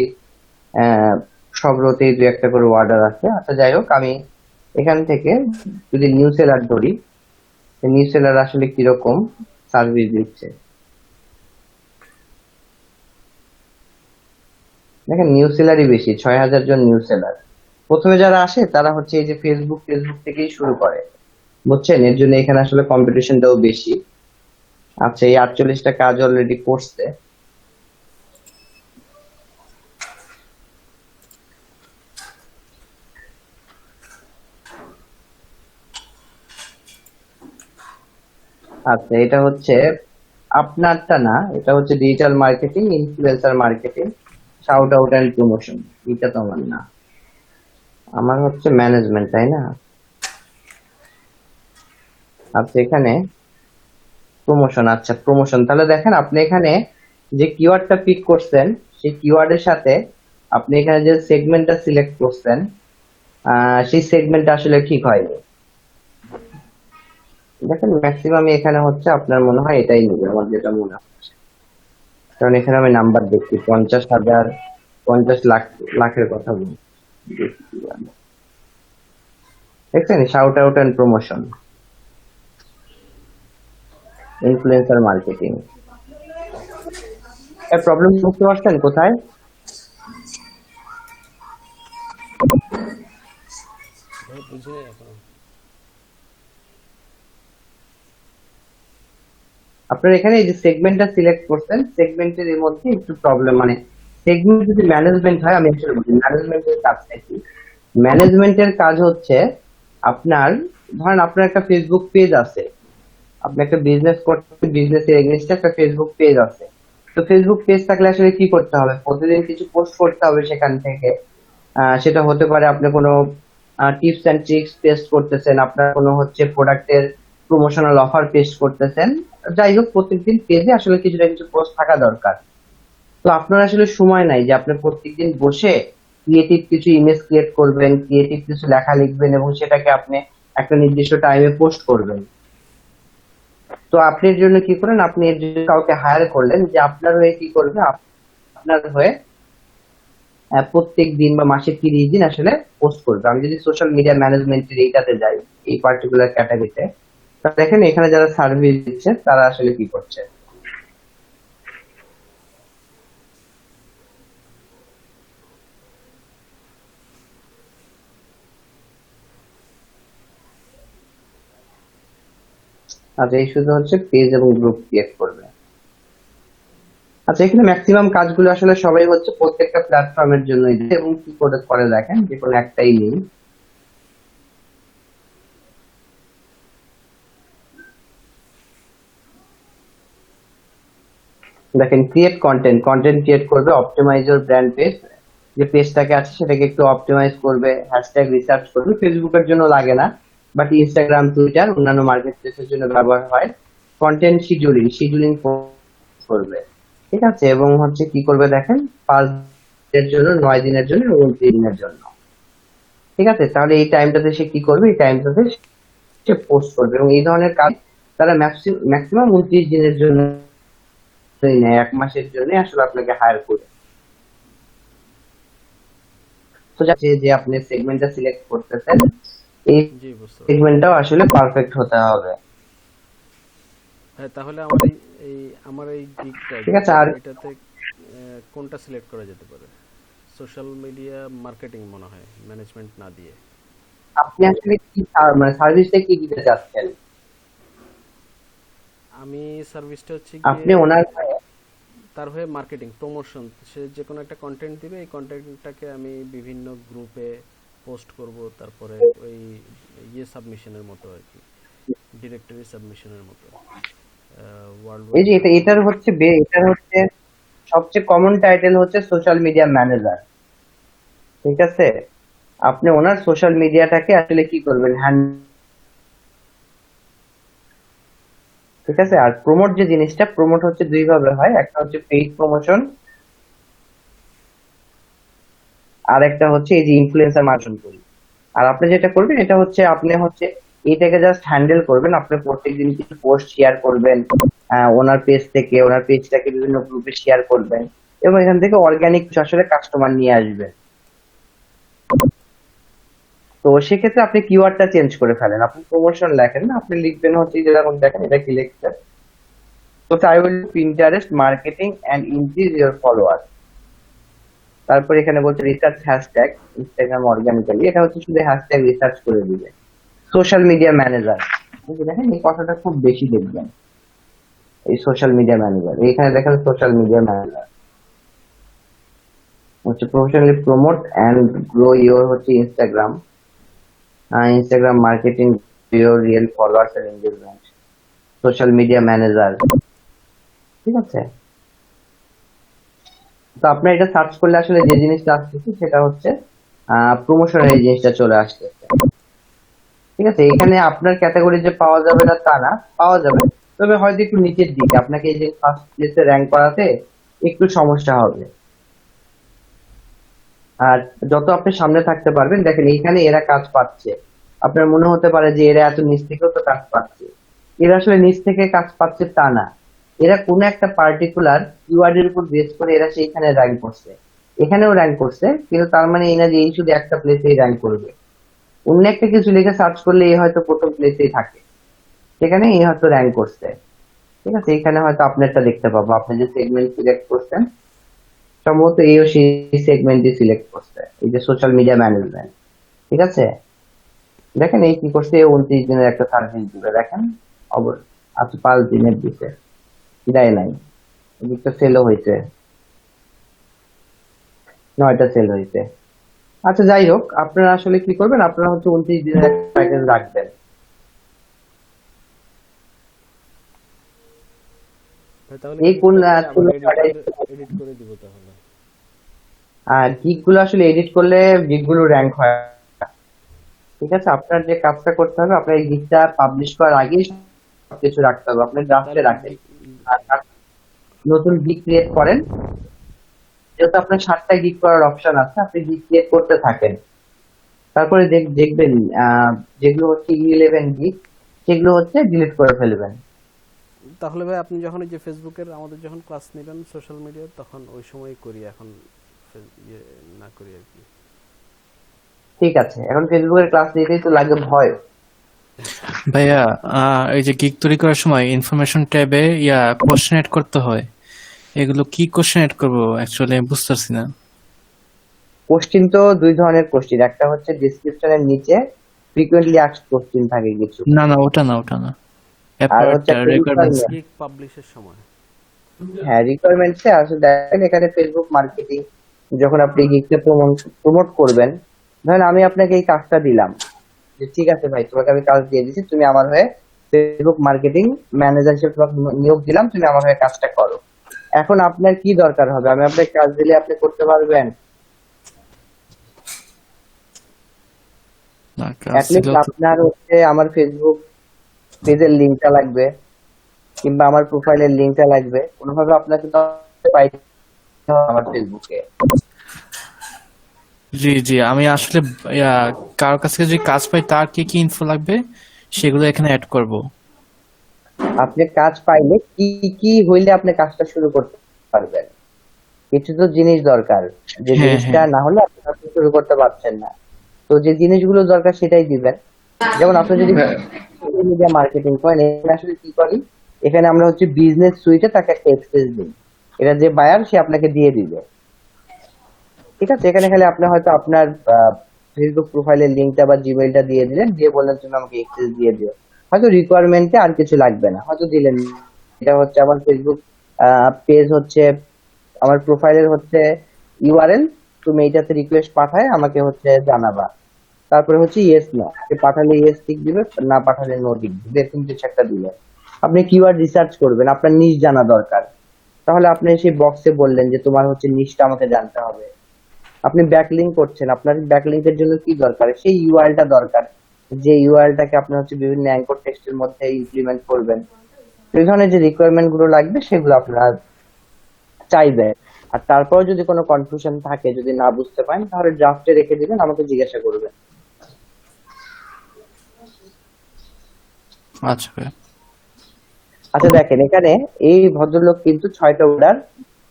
সব রোতেই 2-1টা করে ওয়ার্ডার আছে। আচ্ছা, যাই হোক, আমি এখান থেকে যদি নিউ সেলার ধরি, নিউ সেলার আসলে কিরকম সার্ভিস দিচ্ছে দেখেন, নিউ সেলারই বেশি, 6,000 জন নিউ সেলার। প্রথমে যারা আসে তারা হচ্ছে এই যে ফেসবুক থেকেই শুরু করে, বুঝছেন? এর জন্য এখানে আসলে কম্পিটিশনটাও বেশি। আচ্ছা, এই 48টা কাজ অলরেডি করছে। আচ্ছা, এটা হচ্ছে আপনারটা না, এটা হচ্ছে digital marketing, influencer marketing, shout out and promotion. এটা তো আমার না, আমার হচ্ছে ম্যানেজমেন্ট, তাই না? আচ্ছা, এখানে প্রমোশন। আচ্ছা, প্রমোশন, তাহলে দেখেন আপনি এখানে যে কিওয়ার্ডটা পিক করছেন সেই কিওয়ার্ডের সাথে আপনি এখানে যে সেগমেন্টটা সিলেক্ট করছেন সেই সেগমেন্টটা আসলে ঠিক হয়নি। দেখেন ম্যাক্সিমাম এখানে হচ্ছে আপনার মনে হয় এটাই নেবে, আমার যেটা মনে হচ্ছে, কারণ এখানে আমি নাম্বার দেখছি 50,000, 50 লাখ, লাখের কথা বলছি। দেখছেন shout out and promotion, influencer marketing. এর প্রবলেম বুঝতে পারছেন কোথায়? ভাই বুঝি নাই এখনো। আপনার এখানে এই যে সেগমেন্টটা সিলেক্ট করছেন, সেগমেন্টের এর মধ্যে একটু প্রবলেম, মানে সেগমেন্ট যদি ম্যানেজমেন্ট হয়, আমি আসলে বলি ম্যানেজমেন্টের কাজটা কি। ম্যানেজমেন্টের কাজ হচ্ছে আপনার, ধরেন আপনার একটা ফেসবুক পেজ আছে, আপনি একটা বিজনেস করতে, বিজনেসের এগেইনস্টে একটা ফেসবুক পেজ আছে। তো ফেসবুক পেজ থাকলে আসলে কি করতে হবে, প্রতিদিন কিছু পোস্ট করতে হবে সেখান থেকে। সেটা হতে পারে আপনি কোনো টিপস এন্ড ট্রিক্স পেস্ট করতেছেন, আপনার কোনো হচ্ছে প্রোডাক্টের প্রমোশনাল অফার পেস্ট করতেছেন, যাই হোক প্রত্যেকদিন পেজে আসলে কিছু না কিছু পোস্ট থাকা দরকার। তো আপনার আসলে সময় নাই যে আপনি প্রত্যেকদিন বসে ক্রিয়েটিভ কিছু ইমেজ ক্রিয়েট করবেন, ক্রিয়েটিভ কিছু লেখা লিখবেন এবং সেটাকে আপনি একটা নির্দিষ্ট টাইমে পোস্ট করবেন। তো আপনি এর জন্য কি করেন, আপনি এর জন্য কাউকে হায়ার করলেন যে আপনার হয়ে কি করবে, আপনার হয়ে প্রত্যেক দিন বা মাসে 30 দিন আসলে পোস্ট করবে। আমি যদি সোশ্যাল মিডিয়া ম্যানেজমেন্টের এইটাতে যাই, এই পার্টিকুলার ক্যাটাগরিতে, দেখেন এখানে যারা সার্ভিস দিচ্ছে তারা আসলে কি করছে। আচ্ছা এই শুধু হচ্ছে পেজ এবং গ্রুপ ক্রিয়েট করবে। আচ্ছা এখানে ম্যাক্সিমাম কাজগুলো আসলে সবাই হচ্ছে প্রত্যেকটা প্ল্যাটফর্মের জন্যই দেয় এবং কি করে করে দেখেন, যে কোনো একটাই নেই। দেখেন ক্রিয়েট কন্টেন্ট, কন্টেন্ট ক্রিয়েট করবে, অপটিমাইজ ইওর ব্র্যান্ড পেজ, যে পেজটাকে আছে সেটাকে একটু অপটিমাইজ করবে, হ্যাশট্যাগ রিসার্চ করবে। ফেসবুকের জন্য লাগে না, বাট ইনস্টাগ্রাম, টুইটার, অন্যান্য মার্কেট প্লেসের জন্য ব্যবহার হয়। কন্টেন্ট শিডিউলিং, শিডিউলিং করবে, ঠিক আছে। এবং হচ্ছে কি করবে দেখেন 5 দিনের জন্য, 9 দিনের জন্য এবং 29 দিনের জন্য, ঠিক আছে। তাহলে এই টাইমটাতে সে কি করবে, এই টাইমটাতে সে পোস্ট করবে এবং এই ধরনের কাজ তারা ম্যাক্সিমাম 29 দিনের জন্য নেয়, 1 মাসের জন্য আসলে আপনাকে হায়ার করবে। তো যে আপনি সেগমেন্টটা সিলেক্ট করতেছেন, এই জি বুঝতে পারছি। সেগমেন্টটাও আসলে পারফেক্ট হতে হবে। হ্যাঁ তাহলে আমার আমার এই গিগটা, ঠিক আছে, আর এটাতে কোনটা সিলেক্ট করা যেতে পারে? সোশ্যাল মিডিয়া মার্কেটিং মনে হয়, ম্যানেজমেন্ট না দিয়ে। আপনি আসলে কি মানে সার্ভিসটা কি দিতে চাচ্ছেন? আমি সার্ভিসটা হচ্ছে আপনি গিয়ে ওনার তার হয়ে মার্কেটিং প্রমোশন, সে যে কোনো একটা কন্টেন্ট দিবে, এই কন্টেন্টটাকে আমি বিভিন্ন গ্রুপে পোস্ট করব, তারপরে ওই সাবমিশনের মতো আর কি, ডিরেক্টরি সাবমিশনের মতো ওয়ার্ল্ড এই যে ওয়াইড। এটার হচ্ছে এটার হচ্ছে সবচেয়ে কমন টাইটেল হচ্ছে সোশ্যাল মিডিয়া ম্যানেজার, ঠিক আছে। আপনি ওনার সোশ্যাল মিডিয়াটাকে আসলে কি করবেন, ঠিক আছে। আর প্রমোট যে জিনিসটা, প্রমোট হচ্ছে দুই ভাবে হয়, একটা হচ্ছে পেইড প্রমোশন, আর একটা হচ্ছে এই যে ইনফ্লুয়েন্সার মার্কেটিং করি। আর আপনি যেটা করবেন এটা হচ্ছে আপনি হচ্ছে এটাকে জাস্ট হ্যান্ডেল করবেন, আপনি প্রত্যেকদিন কিছু পোস্ট শেয়ার করবেন ওনার পেজ থেকে, ওনার পেজটাকে বিভিন্ন গ্রুপে শেয়ার করবেন এবং এখান থেকে অর্গানিক আসলে কাস্টমার নিয়ে আসবেন। তো সেক্ষেত্রে আপনি কিওয়ার্ডটা চেঞ্জ করে ফেলেন, আপনি প্রমোশন লেখেন না, আপনি লিখবেন হচ্ছে যেরকম দেখেন এটা কি লিখছেন, তো I will Pinterest marketing and increase your follower. তারপর এখানে বলছে রিসার্চ হ্যাশট্যাগ ইনস্টাগ্রাম অর্গানিক্যালি, এটা হচ্ছে শুধু হ্যাশট্যাগ রিসার্চ করে দিবে। সোশ্যাল মিডিয়া ম্যানেজার, দেখেন এই কথাটা খুব বেশি দেখবেন, এই সোশ্যাল মিডিয়া ম্যানেজার, এখানে দেখেন সোশ্যাল মিডিয়া ম্যানেজার হচ্ছে professionally promote and grow your হচ্ছে Instagram, Instagram marketing your real followers and engagement, social media manager, ঠিক আছে। তো আপনার এটা সার্চ করলে আসলে যে জিনিসটা আসতেছে সেটা হচ্ছে প্রমোশনের এই জিনিসটা চলে আসতেছে, ঠিক আছে। এখানে আপনার ক্যাটাগরি যে পাওয়া যাবে না তা না, পাওয়া যাবে, তবে হয়তো একটু নিচের দিকে, আপনাকে এই যে ফার্স্ট প্লেসে র্যাঙ্ক করাতে একটু সমস্যা হবে। আর যত আপনি সামনে থাকতে পারবেন, দেখেন এইখানে এরা কাজ পাচ্ছে, আপনার মনে হতে পারে যে এরা এত নিচ থেকেও তো কাজ পাচ্ছে। এরা আসলে নিচ থেকে কাজ পাচ্ছে তা না, এরা কোনো একটা পার্টিকুলার কিওয়ার্ডের উপর বেস করে এরা সেইখানে র্যাঙ্ক করছে, এখানেও র্যাঙ্ক করছে, কিন্তু তার মানে এই না যে এই শুধু একটা প্লেসেই র্যাঙ্ক করবে। অন্য একটা কিছু লিখে সার্চ করলে এই হয়তো প্রথম প্লেসেই থাকে, সেখানে এই হয়তো র্যাঙ্ক করছে। ঠিক আছে, এখানে হয়তো আপনারটা দেখতে পাবো, আপনি যে সেগমেন্ট সিলেক্ট করছেন সম্ভবত এইও সেই সেগমেন্টই সিলেক্ট করছে, এই যে সোশ্যাল মিডিয়া ম্যানেজমেন্ট। ঠিক আছে, দেখেন এই কি করছে, 29 দিনের একটা সার্ভিস দিবে, দেখেন আচ্ছা 5 দিনের দিতে দেয় নাই, এদিকটা সেলও হয়েছে, 9টা সেল হয়েছে। আচ্ছা যাই হোক, আপনারা আসলে কি করবেন, আপনারা হচ্ছে 29 দিনের একটা প্যাকেজ রাখবেন। ভাই তাহলে এই কোন এডিট করে দিব তাহলে। আর গিগ গুলো আসলে এডিট করলে গিগ গুলো র্যাঙ্ক হয় না। ঠিক আছে, আপনার যে কাজটা করতে হবে, আপনার এই গিগটা পাবলিশ করার আগেই সবকিছু রাখতে হবে, আপনি ড্রাফটে রাখেন। আর নতুন গিগ ক্রিয়েট করেন, যেহেতু আপনার 7টা গিগ করার অপশন আছে, আপনি গিগ ক্রিয়েট করতে থাকেন। তারপরে দেখবেন যেগুলো হচ্ছে 11 গিগ সেগুলো হচ্ছে ডিলিট করে ফেলবেন। তাহলে ভাই আপনি যখন এই যে ফেসবুকের আমাদের যখন ক্লাস নেবেন সোশ্যাল মিডিয়ার, তখন ওই সময় করি, এখন ইয়ে না করি আর কি। ঠিক আছে, এখন ফেসবুকের ক্লাস নিতেই তো লাগে ভয়। ভাইয়া এই যে গিগ তৈরি করার সময় ইনফরমেশন ট্যাবে কোশ্চেন এড করতে হয়, এগুলো কি কোশ্চেন এড করবো অ্যাকচুয়ালি আমি বুঝতেছি না। কোশ্চিন তো 2 ধরনের কোশ্চিন, একটা হচ্ছে ডেসক্রিপশনের নিচে ফ্রিকোয়েন্টলি আস্কড কোশ্চিন থাকে কিছু, না না ওটা না, ওটা না, আর হচ্ছে একটা রিকোয়ারমেন্টস। গিগ পাবলিশের সময় হ্যাঁ রিকোয়ারমেন্টসে আসলে দেখেন এখানে ফেসবুক মার্কেটিং, যখন আপনি গিগকে প্রমোট করবেন, ধরেন আমি আপনাকে এই কাজটা দিলাম, যে ঠিক আছে ভাই তোমাকে আমি কাজ দিয়ে দিচ্ছি, তুমি আমার হয়ে ফেসবুক মার্কেটিং ম্যানেজার হিসেবে তোমাকে নিয়োগ দিলাম, তুমি আমার হয়ে কাজটা করো। এখন আপনার কি দরকার হবে, আমি আপনাকে কাজ দিলে আপনি করতে পারবেন? অ্যাটলিস্ট আপনার হচ্ছে আমার ফেসবুক পেজের লিঙ্কটা লাগবে, কিংবা আমার প্রোফাইলের লিঙ্কটা লাগবে, কোনোভাবে আপনাকে তো পাইতে হবে আমার ফেসবুকে। জি জি, আমি আসলে কারোর কাছ থেকে যদি কাজ পাই তার কি কি ইনফো লাগবে সেগুলো এখানে অ্যাড করব। আপনি কাজ পাইলে কি কি হইলে আপনি কাজটা শুরু করতে পারবেন, কিছু তো জিনিস দরকার, যে হ্যাঁ, জিনিসটা হ্যাঁ। না হলে আপনি কাজটা শুরু করতে পারছেন না। তো যে জিনিসগুলো দরকার সেটাই দিবেন। যেমন আপনি যদি সোশ্যাল মিডিয়া মার্কেটিং করেন, এখানে আসলে কি করি, এখানে আমরা হচ্ছে বিজনেস সুইটে তাকে একটা এক্সেস দিই, এটা যে বায়ার সে আপনাকে দিয়ে দিবে। ঠিক আছে, এখানে খালি আপনি হয়তো আপনার ফেসবুক প্রোফাইলের লিঙ্কটা বা জিমেইলটা দিয়ে দিলেন, দিয়ে বললেন তুমি আমাকে এক্সেস দিয়ে দিও, হয়তো রিকোয়ারমেন্টে আর কিছু লাগবে না, হয়তো দিলেন। এটা হচ্ছে আমার ফেসবুক পেজ হচ্ছে আমার প্রোফাইলের হচ্ছে ইউআরএল, তুমি এইটাতে রিকোয়েস্ট পাঠায় আমাকে হচ্ছে জানাবা। তারপরে হচ্ছে ইয়েস নো, পাঠালে ইয়েস টিক দিবে, না পাঠালে নো টিক দিবে, এরকম কিছু একটা দিলে। আপনি কিওয়ার্ড রিসার্চ করবেন, আপনার নিশ জানা দরকার, তাহলে আপনি সেই বক্সে বললেন যে তোমার হচ্ছে নিশটা আমাকে জানতে হবে। আপনি ব্যাকলিংক করছেন, আপনার ব্যাকলিংকের জন্য কি দরকার, সেই ইউআরএলটা দরকার, যে ইউআরএলটাকে আপনি হচ্ছে বিভিন্ন অ্যাঙ্কর টেক্সটের মধ্যে ইমপ্লিমেন্ট করবেন। এই ধরনের যে রিকোয়ারমেন্ট গুলো লাগবে সেগুলো আপনারা চাইবেন। আর তারপর যদি কোনো কনফিউশন থাকে, যদি না বুঝতে পারেন, তাহলে ড্রাফটে রেখে দিবেন, আমাকে জিজ্ঞাসা করবেন। আচ্ছা ভাইয়া। আচ্ছা দেখেন এখানে এই ভদ্রলোক কিন্তু 6টা অর্ডার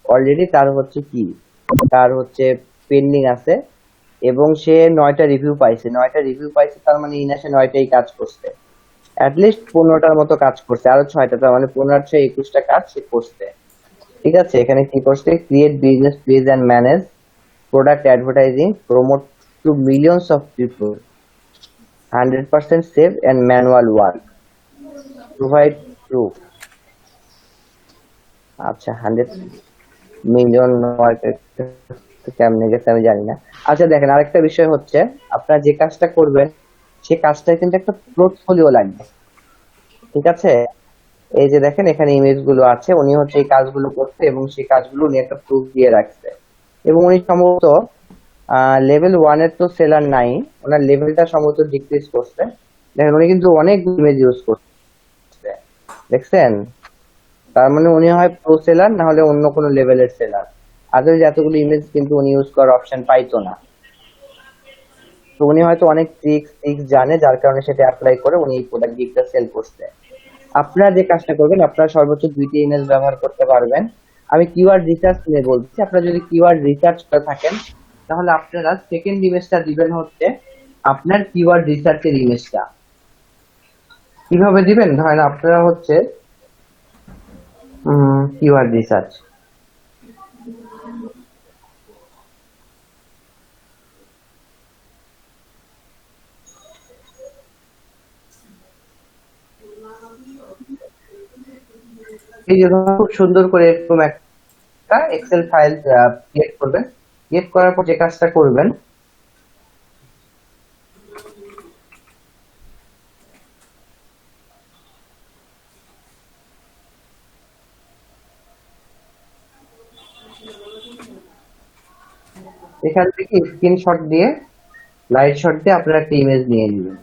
অলরেডি তার হচ্ছে কি, তার হচ্ছে পেন্ডিং আছে, এবং সে 9টা রিভিউ পাইছে, 9টা রিভিউ পাইছে, তার মানে ইনা সে 9টাই কাজ করছে, অ্যাটলিস্ট 15টার মতো কাজ করছে, আরো 6টা, তার মানে 15 6 21টা কাজ সে করছে। ঠিক আছে, এখানে কি করছে, create business page and manage product advertising, promote to millions of people, 100% save and manual work, provide proof. আচ্ছা 100 মিলিয়ন কেমনে গেছে আমি জানি না। আচ্ছা দেখেন আরেকটা বিষয় হচ্ছে, আপনারা যে কাজটা করবেন সে কাজটা কিন্তু একটা পোর্টফোলিও লাগবে। ঠিক আছে, এই যে দেখেন এখানে ইমেজ গুলো আছে, উনি হচ্ছে এই কাজগুলো করছে এবং সেই কাজগুলো উনি একটা প্রুফ দিয়ে রাখছে, এবং উনি সম্ভবত লেভেল 1 এর তো সেলার নাই, ওনার লেভেলটা সম্ভবত ডিক্রিজ করছে। দেখেন উনি কিন্তু অনেক ইমেজ ইউজ করছে, দেখছেন, তার মানে উনি হয় প্রো সেলার, না হলে অন্য কোনো লেভেলের সেলার। আদার্স এতগুলো ইমেজ কিন্তু উনি ইউজ করার অপশন পাইতো না। তো উনি হয়তো অনেক ট্রিক্স জানে, যার কারণে সেটা অ্যাপ্লাই করে উনি এই প্রোডাক্ট গিগটা সেল করছে। আপনারা যে কাজটা করবেন, আপনারা সর্বোচ্চ 2টি ইমেজ ব্যবহার করতে পারবেন। আমি কিওয়ার্ড রিসার্চ নিয়ে বলছি। আপনারা যদি কিওয়ার্ড রিসার্চ করে থাকেন, তাহলে আপনারা সেকেন্ড ইমেজটা দিবেন হচ্ছে আপনার কিওয়ার্ড রিসার্চের ইমেজটা। কিভাবে দিবেন? ধরেন আপনারা হচ্ছে কিওয়ার্ড রিসার্চ, এই যে খুব সুন্দর করে এরকম একটা এক্সেল ফাইল ক্রিয়েট করবেন। ক্রিয়েট করার পর যে কাজটা করবেন, এখান থেকে স্ক্রিনশট দিয়ে লাইট শট দিয়ে আপনারা একটা ইমেজ নিয়ে নেবেন।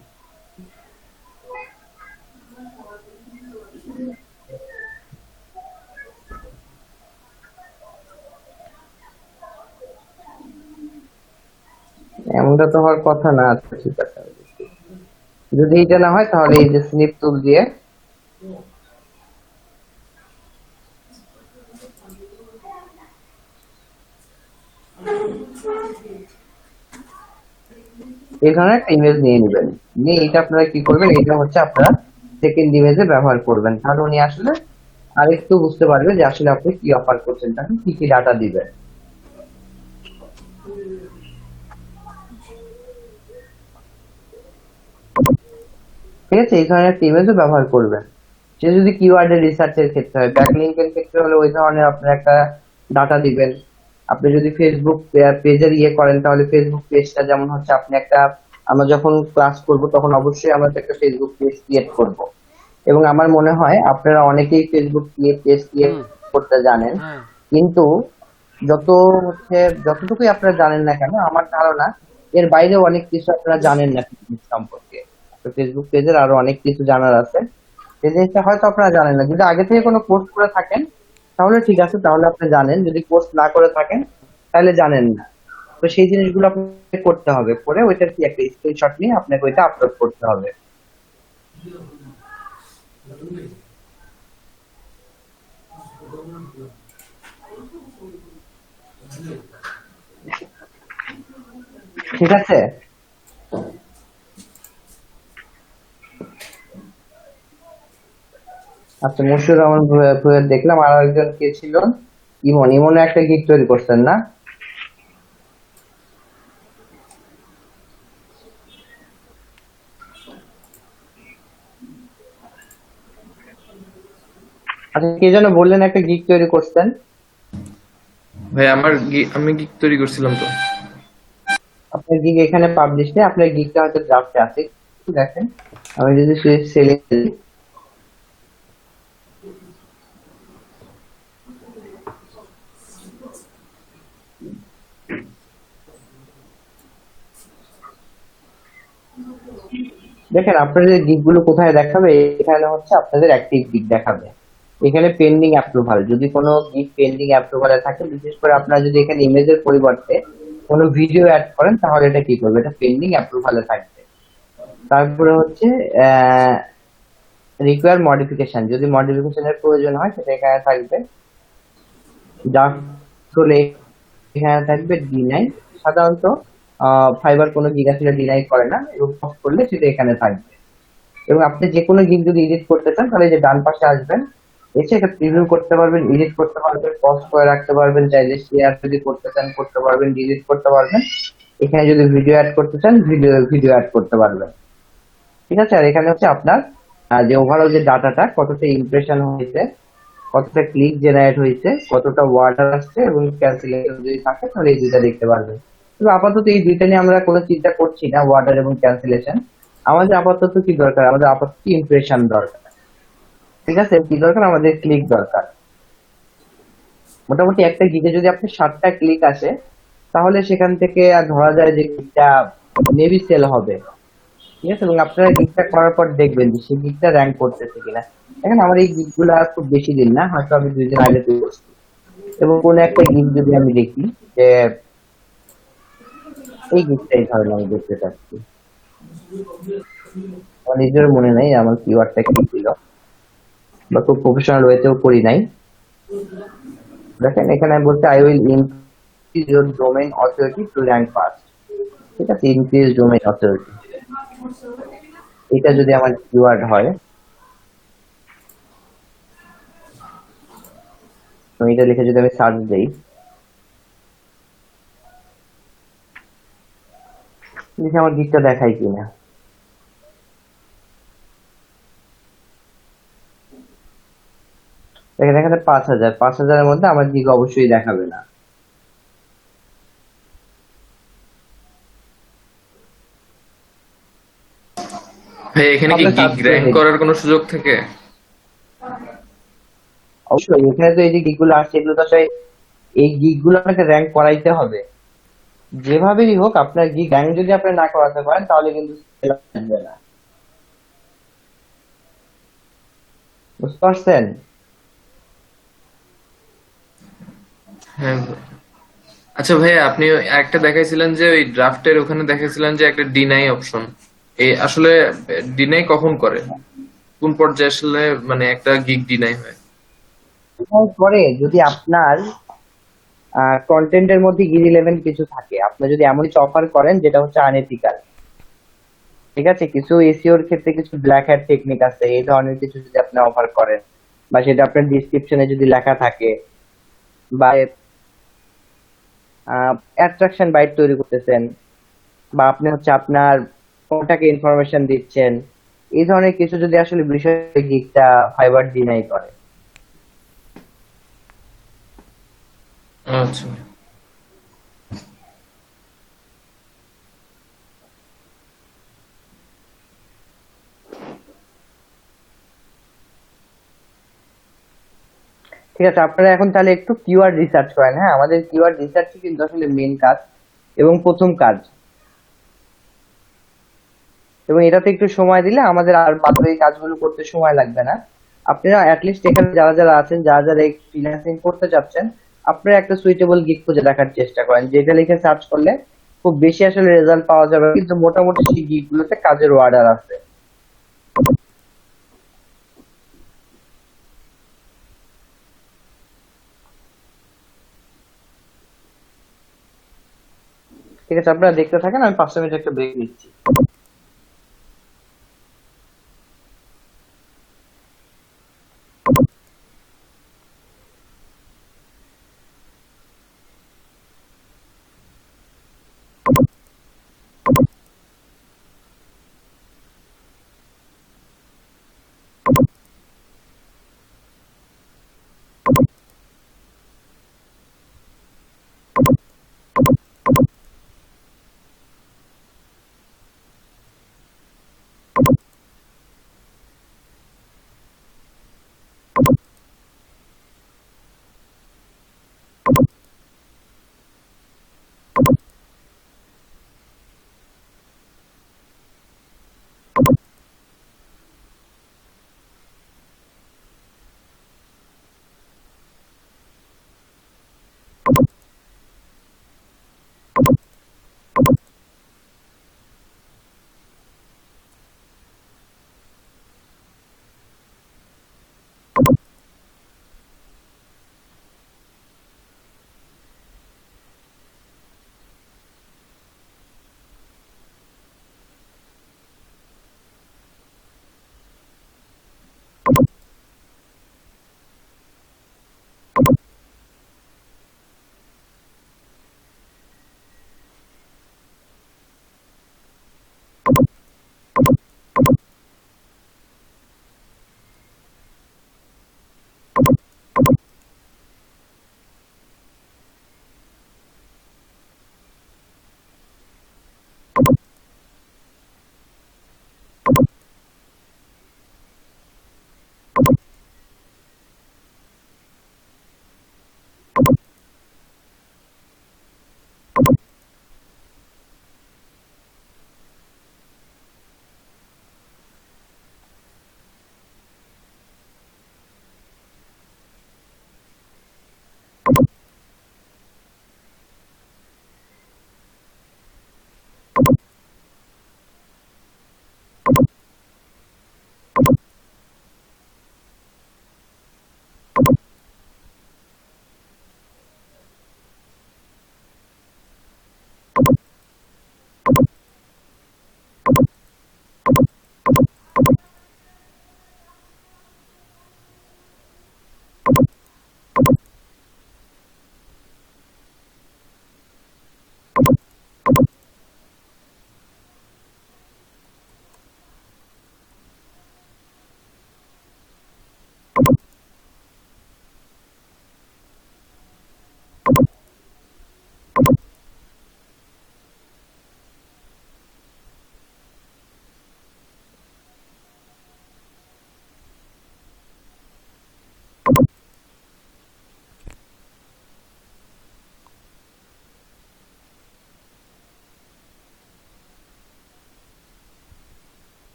এমনটা তো হওয়ার কথা না। আচ্ছা ঠিক আছে, যদি এটা না হয় তাহলে এই যে স্নিপ টুল দিয়ে এই ধরনের একটা ইমেজ নিয়ে নেবেন। নিয়ে এটা আপনারা কি করবেন, এটা হচ্ছে আপনারা সেকেন্ড ইমেজে ব্যবহার করবেন। তাহলে উনি আসলে আরেকটু বুঝতে পারবে যে আসলে আপনি কি অফার করছেন, তাকে কি কি ডাটা দিবেন। ঠিক আছে, এই ধরনের একটা ইমেজও ব্যবহার করবেন। সে যদি কিওয়ার্ডের রিসার্চের ক্ষেত্রে হয়, ব্যাকলিংকের ক্ষেত্রে হলে ওই ধরনের আপনার একটা ডাটা দিবেন। আপনি যদি ফেসবুক পেজের করেন, তাহলে ফেসবুক পেজটা যেমন হচ্ছে আপনি একটা, আমরা যখন ক্লাস করব তখন অবশ্যই আমরা একটা ফেসবুক পেজ ক্রিয়েট করব। এবং আমার মনে হয় আপনারা অনেকেই ফেসবুক পেজ ক্রিয়েট করতে জানেন, কিন্তু যতটুকুই আপনারা জানেন না কেন, আমার ধারণা এর বাইরেও অনেক কিছু আপনারা জানেন না ফেসবুক সম্পর্কে। তো ফেসবুক পেজের আরো অনেক কিছু জানার আছে, সেই জিনিসটা হয়তো আপনারা জানেন না। যদি আগে থেকে কোনো পোস্ট করে থাকেন তাহলে ঠিক আছে, তাহলে আপনি জানেন। যদি পোস্ট না করে থাকেন তাহলে জানেন না। তো সেই জিনিসগুলো আপনাকে করতে হবে, করে ওইটার কি একটা স্ক্রিনশট নিয়ে আপনাকে ওইটা আপলোড করতে হবে। ঠিক আছে, আচ্ছা মুশিউর রহমান ভুঁইয়া দেখলাম। আরো একজন কে ছিল? ইমন একটা গিগ তৈরি করছেন না? আচ্ছা, কে যেন বললেন একটা গিগ তৈরি করছেন? ভাই আমি গিগ তৈরি করছিলাম তো। আপনার গিগ এখানে পাবলিশ নেই, আপনার গিগটা হয়তো ড্রাফটে আছে। দেখেন, আমি যদি সেলে দেখেন, আপনাদের গিগ গুলো কোথায় দেখাবে? এখানে হচ্ছে আপনাদের অ্যাক্টিভ গিগ দেখাবে। এখানে পেন্ডিং অ্যাপ্রুভাল, যদি কোনো গিগ পেন্ডিং অ্যাপ্রুভালে থাকে, বিশেষ করে আপনারা যদি এখানে ইমেজের পরিবর্তে কোনো ভিডিও অ্যাড করেন, তাহলে এটা কি করবে? এটা পেন্ডিং অ্যাপ্রুভালে থাকবে। তারপরে হচ্ছে রিকোয়ার মডিফিকেশন, যদি মডিফিকেশনের প্রয়োজন হয় সেটা এখানে থাকবে। হলে এখানে থাকবে ডিনাই। সাধারণত ফাইবার কোনো গিগ আসলে ডিনাই করে না, এবং পজ করলে সেটা এখানে থাকবে। এবং আপনি যে কোনো গিগ যদি এডিট করতে চান, তাহলে যে ডান পাশে আসবেন, এসে এটা প্রিভিউ করতে পারবেন, এডিট করতে পারবেন, পজ করে রাখতে পারবেন, চাইলে শেয়ার যদি করতে চান করতে পারবেন, ডিলিট করতে পারবেন। এখানে যদি ভিডিও অ্যাড করতে চান, ভিডিও অ্যাড করতে পারবেন। ঠিক আছে, আর এখানে হচ্ছে আপনার যে ওভারঅল যে ডাটাটা, কতটা ইমপ্রেশন হয়েছে, কতটা ক্লিক জেনারেট হয়েছে, কতটা ওয়ার্ডার আসছে, এবং ক্যান্সেলেশন যদি থাকে তাহলে এই দুইটা দেখতে পারবেন। কিন্তু আপাতত এই দুইটা নিয়ে আমরা কোনো চিন্তা করছি না, ওয়ার্ডার এবং ক্যান্সেলেশন। আমাদের আপাতত কি দরকার? আমাদের আপাতত ইমপ্রেশন দরকার। ঠিক আছে, কি দরকার? আমাদের ক্লিক দরকার। মোটামুটি একটা গিগে যদি আপনি 7টা ক্লিক আসে, তাহলে সেখান থেকে ধরা যায় যে গিগটা মেবি সেল হবে। ঠিক আছে, এবং আপনারা গিগটা করার পর দেখবেন যে সেই গিগটা র্যাঙ্ক করতেছে কিনা। এখন আমার এই গিগ গুলা খুব বেশি দিন না, হয়তো আমি 2 দিন আগে তৈরি করছি। এবং কোন একটা গিগ যদি আমি দেখি যে এই গিগটাই ধরেন আমি দেখতে চাচ্ছি, আমার নিজের মনে নাই আমার কিওয়ার্ডটা কি ছিল, বা খুব প্রফেশনাল ওয়েতেও করি নাই। দেখেন এখানে আমি বলছি I will increase your domain authority two rank first. ঠিক আছে, ইনক্রিজ ডোমেইন অথরিটি, এটা যদি আমার কিওয়ার্ড হয়, তো এটা লিখে যদি আমি সার্চ দেই, দেখি আমার গিকটা দেখাই কিনা। দেখেন এখানে 5,000 মধ্যে আমার গিগ অবশ্যই দেখাবে না। ভাই এখানে কি আমরা গিগ search করে র্যাঙ্ক দেখি। করার কোনো সুযোগ থাকে? অবশ্যই এখানে তো এই যে গিগ গুলো আসছে, এগুলো তো আসলে এই গিগ গুলো আপনাকে র্যাঙ্ক করাইতে হবে যেভাবেই হোক। আপনার গিগ র্যাঙ্ক যদি আপনি না করাতে পারেন তাহলে কিন্তু sale আসবে না, বুঝতে পারছেন? হ্যাঁ। আচ্ছা ভাই, আপনি একটা দেখাইছিলেন যে ওই ড্রাফটের ওখানে দেখাইছিলেন যে একটা ডিনাই অপশন, এই আসলে ডিনাই কখন করে, কোন পর্যায়ে আসলে মানে একটা গিগ ডিনাই হয়? পরে যদি আপনার কন্টেন্টের মধ্যে ইররিলেভেন্ট কিছু থাকে, আপনি যদি এমন কিছু অফার করেন যেটা হচ্ছে আনএথিক্যাল, ঠিক আছে, কিছু এসইওর ক্ষেত্রে কিছু ব্ল্যাক হ্যাট টেকনিক আছে, এই ধরনের কিছু যদি আপনি অফার করেন, বা সেটা আপনার ডিসক্রিপশনে যদি লেখা থাকে, বা অ্যাট্রাকশন বাইট তৈরি করতেছেন, বা আপনি হচ্ছে আপনার কোনটাকে ইনফরমেশন দিচ্ছেন, এই ধরনের কিছু যদি আসলে বিষয় গিগটা ফাইবার ডিনাই করে। আচ্ছা। ঠিক আছে, আপনারা এখন তাহলে একটু কিওয়ার্ড রিসার্চ করেন। হ্যাঁ, আমাদের কিওয়ার্ড রিসার্চ কিন্তু আসলে মেন কাজ এবং প্রথম কাজ, এবং এটাতে একটু সময় দিলে আমাদের আর বাকি কাজগুলো করতে সময় লাগবে না। আপনারা অ্যাটলিস্ট এখানে যারা যারা আছেন, যারা যারা এই ফ্রিল্যান্সিং করতে চাচ্ছেন, আপনারা একটা সুইটেবল গিগ খুঁজে দেখার চেষ্টা করেন, যেটা লিখে সার্চ করলে খুব বেশি আসলে রেজাল্ট পাওয়া যাবে, কিন্তু মোটামুটি সেই গিগগুলোতে কাজের অর্ডার আছে। ঠিক আছে, আপনারা দেখতে থাকেন, আমি 5 মিনিট একটা ব্রেক নিচ্ছি।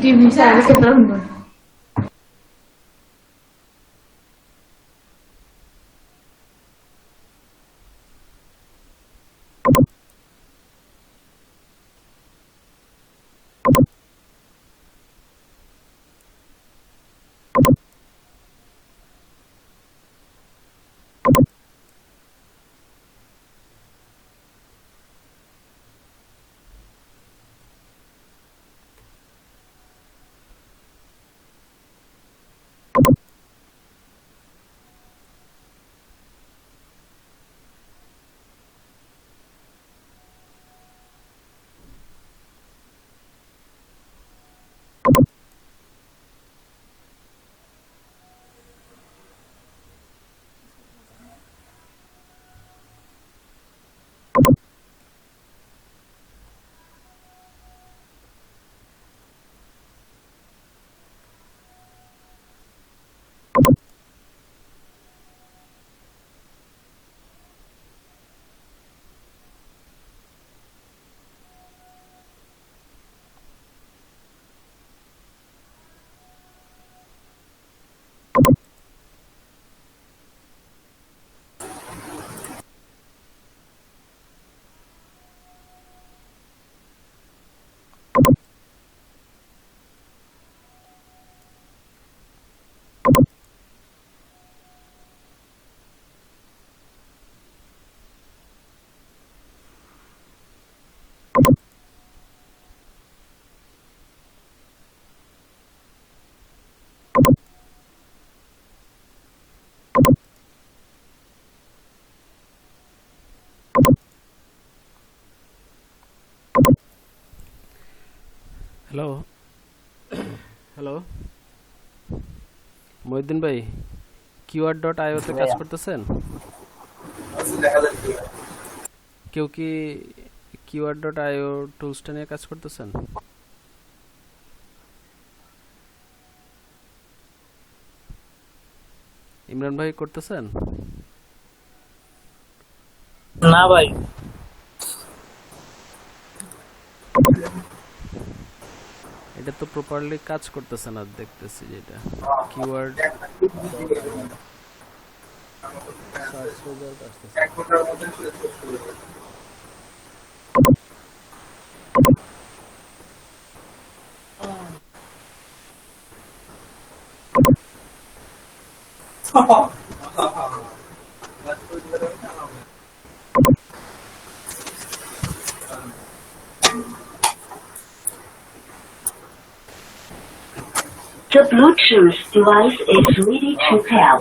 টিভি সার্ভিস করতে হ্যালো হ্যালো মহিউদ্দিন ভাই qr.io তে কাজ করতেছেন? কেউ কি qr.io টুলসটা নিয়ে কাজ করতেছেন? ইমরান ভাই করতেছেন? না ভাই, এটা তো প্রপারলি কাজ করতেছে না, দেখতেছি যেটা কিওয়ার্ড সার্চ রেজাল্ট আসতেছে। The Bluetooth device is ready to pair.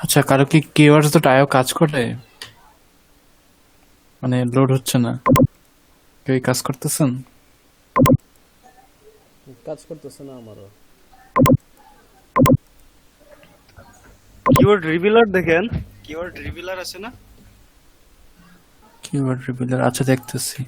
আচ্ছা, কারো কি কিওয়ার্ডস তো টাইও কাজ করে? মানে লোড হচ্ছে না, কেউ কাজ করতেছেন? কাজ করতেছে না আমারও। কিওয়ার্ড রিভিলার দেখেন, কিওয়ার্ড রিভিলার আছে না? কিওয়ার্ড রিভিলার, আচ্ছা দেখতেছি।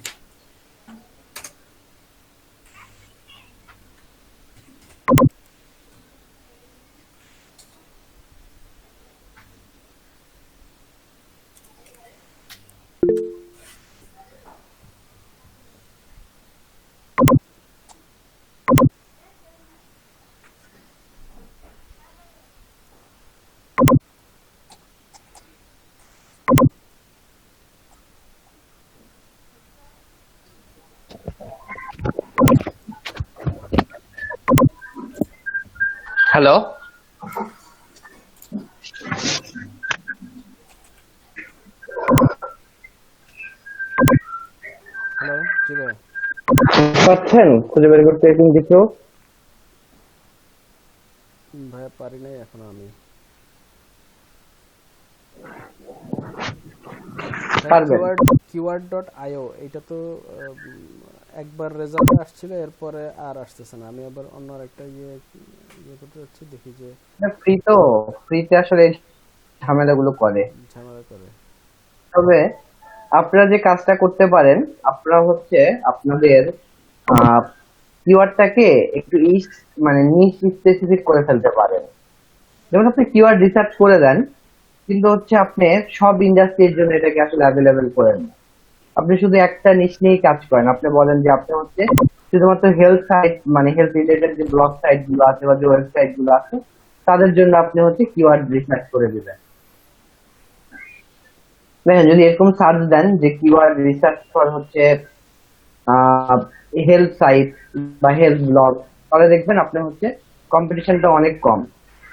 হ্যালো, হ্যালো, জি ভাই। পাচ্ছেন খুঁজে বের করতে এরকম কিছু? ভাইয়া পারি নাই এখন আমি। পারবেন? keyword.io এটা তো একবার রেজাল্ট আসছিল, এরপরে আর আসতেছে না। আমি আবার অন্য আরেকটা ইয়ে করতে যাচ্ছি, দেখি যে ফ্রি তো, ফ্রিতে আসলে এই ঝামেলাগুলো করে। ঝামেলা করে। তবে আপনারা যে কাজটা করতে পারেন, আপনারা হচ্ছে আপনাদের কিওয়ার্ডটাকে একটু মানে নিশ স্পেসিফিক করে ফেলতে পারেন। যেমন আপনি কিওয়ার্ড রিসার্চ করে দেন, কিন্তু হচ্ছে আপনি সব ইন্ডাস্ট্রির জন্য এটাকে আসলে অ্যাভেলেবেল করেন। আপনি শুধু একটা নিশ নিয়েই কাজ করেন। আপনি বলেন যে আপনি হচ্ছে শুধুমাত্র হেলথ সাইট, মানে হেলথ রিলেটেড যে ব্লগ সাইট গুলো আছে বা যে ওয়েবসাইট গুলো আছে তাদের জন্য আপনি হচ্ছে কিওয়ার্ড রিসার্চ করে দিবেন। দেখেন, যদি এরকম সার্চ দেন যে কিওয়ার্ড রিসার্চ ফর হচ্ছে হেলথ সাইট বা হেলথ ব্লগ, তাহলে দেখবেন আপনার হচ্ছে কম্পিটিশনটা অনেক কম।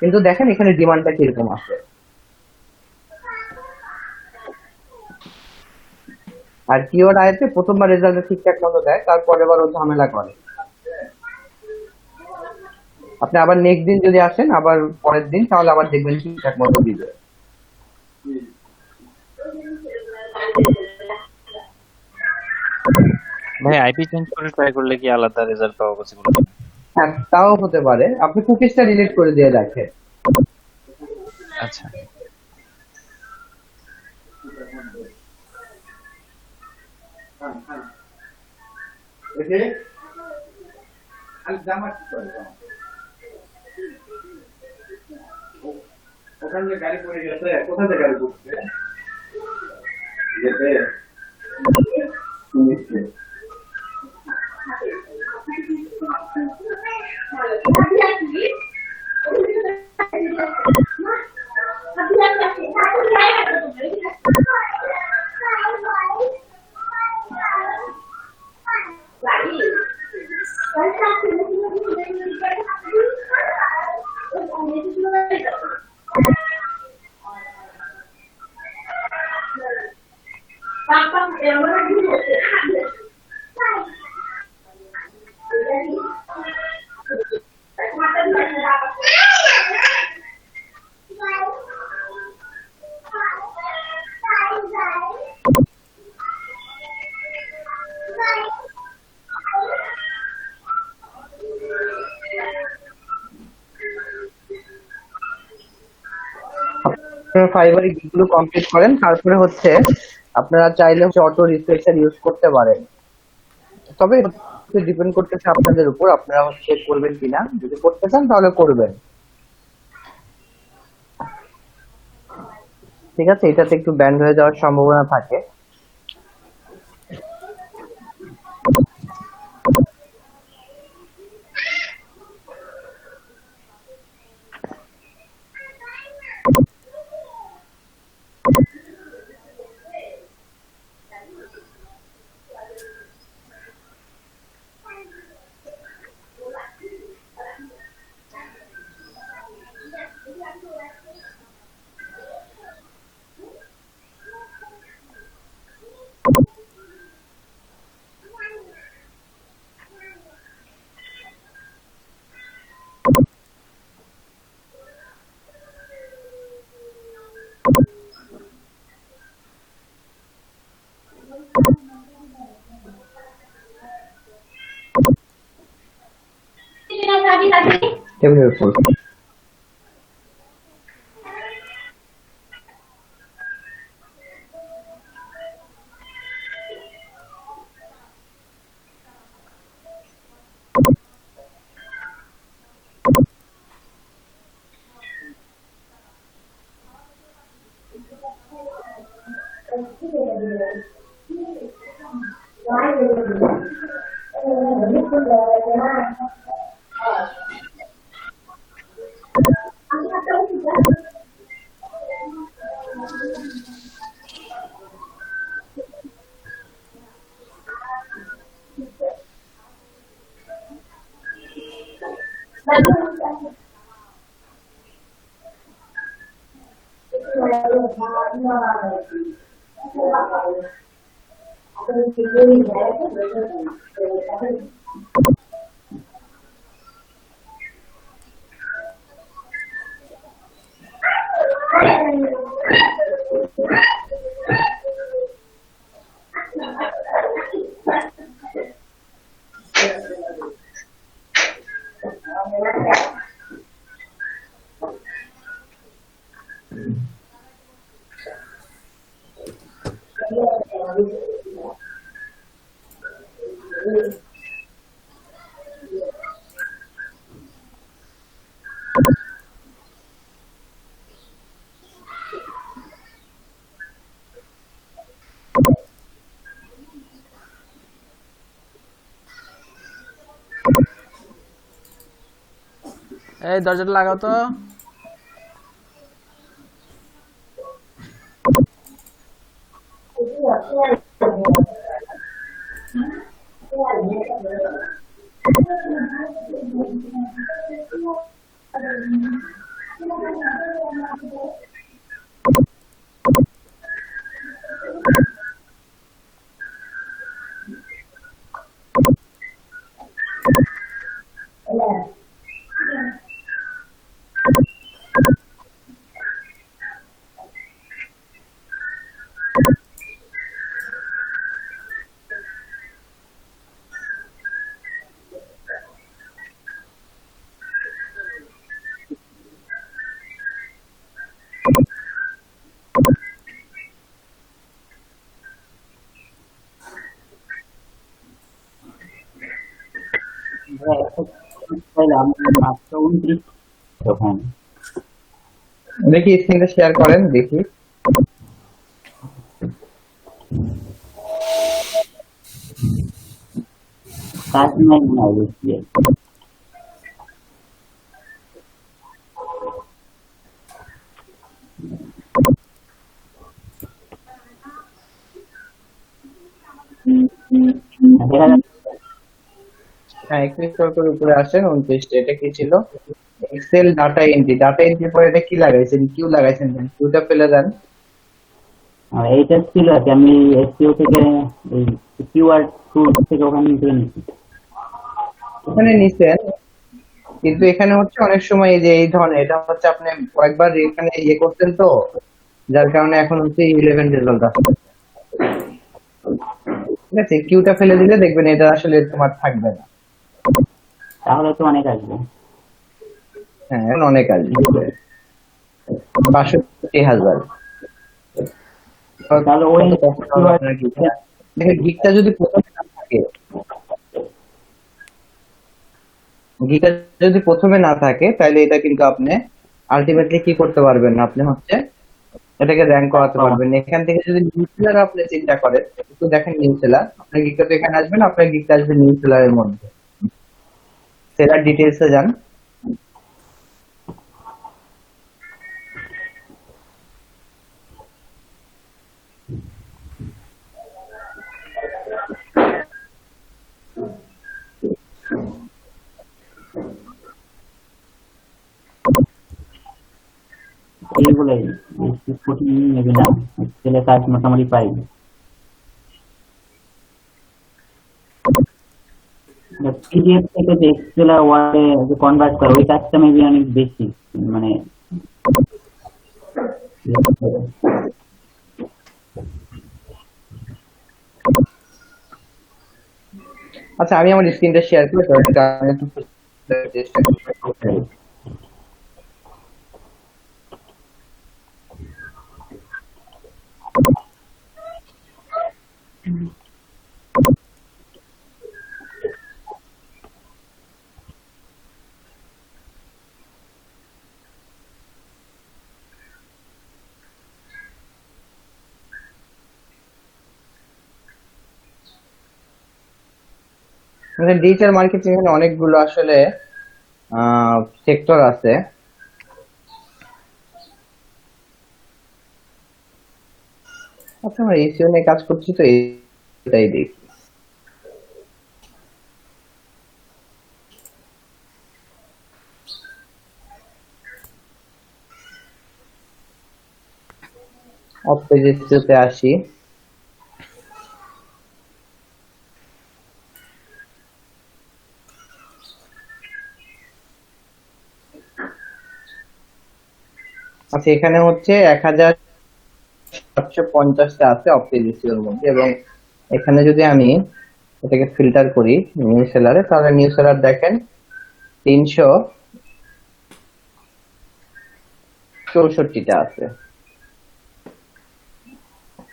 কিন্তু দেখেন এখানে ডিমান্ডটা কিরকম আছে। আর কিওয়ার্ড আয়তে প্রথমবার রেজাল্ট ঠিকঠাক মতো দেয়, তারপরে আবার ও ঝামেলা করে। আপনি আবার নেক্সট দিন যদি আসেন, আবার পরের দিন, তাহলে আবার দেখবেন ঠিকঠাক মতো দিবে। ভাই আইপি চেঞ্জ করে ট্রাই করলে কি আলাদা রেজাল্ট পাওয়া পসিবল? হ্যাঁ, তাও হতে পারে। আপনি কুকিজটা ডিলিট করে দিয়ে দেখেন। আচ্ছা, ওখানে যে গাড়ি পড়ে গেছে, কোথা থেকে গাড়ি পড়ছে? ফাইবারে গিগুলো কমপ্লিট করেন, তারপরে হচ্ছে আপনারা চাইলে হচ্ছে অটো রিফ্রেশার ইউজ করতে পারেন। তবে ডিপেন্ড করতেছে আপনাদের উপর, আপনারা হচ্ছে করবেন কিনা। যদি করতে চান তাহলে করবেন, ঠিক আছে। এটাতে একটু ব্যান্ড হয়ে যাওয়ার সম্ভাবনা থাকে। সেভাবে করবো। এই দরজাটা লাগাও তো। মাত্র 29 তখন দেখি স্ক্রিনটা শেয়ার করেন দেখি। কাজ নাই না বুঝছি। হ্যাঁ, একটু স্ক্রল করে উপরে আসেন 29টা। এটা কি ছিল? Excel data entry. Data entry পরে এটা কি লাগাইছেন? কিউ লাগাইছেন, দেন কিউটা ফেলে দেন। আর এইটা ছিল কি আমি এসইও থেকে এই কিওয়ার্ড টুল থেকে ওখানে নিয়ে নিয়েছি। ওখানে নিছেন, কিন্তু এখানে হচ্ছে অনেক সময় এই যে এই ধরনের, এটা হচ্ছে আপনি কয়েকবার এখানে ইয়ে করতেন তো, যার কারণে এখন হচ্ছে 11 রেজাল্ট আসছে। ঠিক আছে, কিউটা ফেলে দিলে দেখবেন এটা আসলে তোমার থাকবে না। তাহলে তো অনেক আসবে। হ্যাঁ, এখন অনেক আসবে, 62,000। তাহলে ওই দেখেন গিকটা যদি প্রথমে না থাকে, গিকটা যদি প্রথমে না থাকে তাহলে এটা কিন্তু আপনি আলটিমেটলি কি করতে পারবেন না, আপনি হচ্ছে এটাকে র্যাঙ্ক করাতে পারবেন না। এখান থেকে যদি নিউ সেলার আপনি চিন্তা করেন, একটু দেখেন নিউ সেলার, আপনার গিকটা তো এখানে আসবেন, আপনার গিকটা আসবে নিউ সেলারের মধ্যে। সেলার ডিটেইলসে যান। এইগুলোই কঠিন নেবে না, ছেলে কাজ মোটামুটি পাই। পিডিএফ থেকে যে এক্সেল আর ওয়ার্ডে কনভার্ট করে ওই কাজটা মেবি অনেক বেশি, মানে আচ্ছা, আমি আমার স্ক্রিনটা শেয়ার করি, তো এটা আমি একটু চেষ্টা করি। মানে ডিজিটাল মার্কেটিং এখানে অনেকগুলো আসলে সেক্টর আছে। আচ্ছা, আমরা এসইও নিয়ে কাজ করছি তো এটাই দেখি। অফ পেজ এসইওতে আসি। আচ্ছা, এখানে হচ্ছে 1750টা আছে অফ পেজ এসইওর মধ্যে, এবং এখানে যদি আমি এটাকে ফিল্টার করি নিউ সেলারে, তাহলে নিউ সেলার দেখেন 364টা আছে।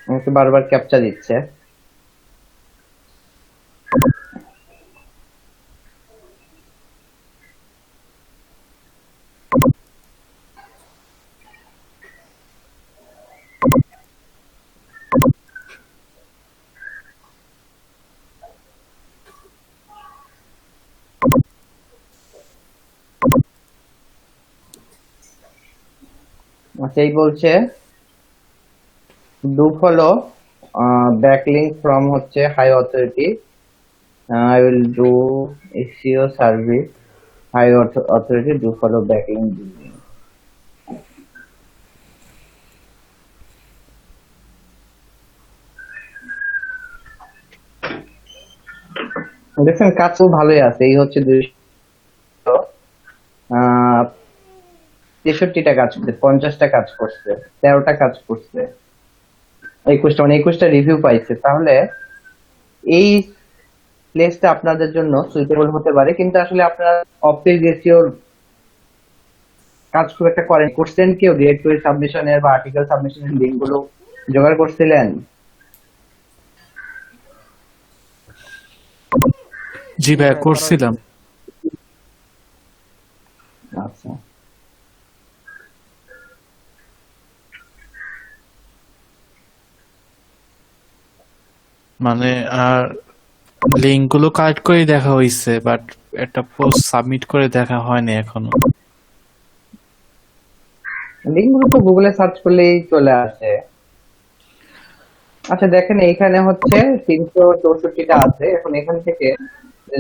আমাকে বারবার ক্যাপচা দিচ্ছে। আচ্ছা, এই বলছে ডু ফলো ব্যাকলিংক ফ্রম হচ্ছে high authority. I will do SEO service high authority do follow backlink. দেখছেন, কাজ তো ভালোই আছে। এই হচ্ছে 263টা কাজ করছে, 50টা কাজ করছে, 13টা কাজ করছে, 21টা, মানে 21টা রিভিউ পাইছে। তাহলে এই প্লেসটা আপনাদের জন্য সুইটেবল হতে পারে, কিন্তু আসলে আপনারা অফিস এসইওর কাজ খুব একটা করেন। করছেন কেউ ডিরেক্টরি সাবমিশনের বা আর্টিকেল সাবমিশনের লিঙ্ক গুলো জোগাড় করছিলেন? জি ভাইয়া, করছিলাম। আচ্ছা, মানে আর লিঙ্ক গুলো কালেক্ট করে দেখা হয়েছে, বাট একটা পোস্ট সাবমিট করে দেখা হয়নি এখনো। লিঙ্ক গুলো তো গুগলে সার্চ করলেই চলে আসে। আচ্ছা, দেখেন এইখানে হচ্ছে 364টা আছে। এখন এখান থেকে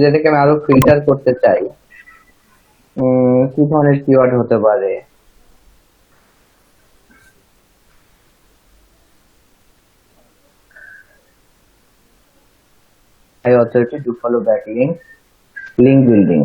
যেটাকে আমি আরো ফিল্টার করতে চাই, কি ধরনের কিওয়ার্ড হতে পারে? High authority do follow backlink, link building.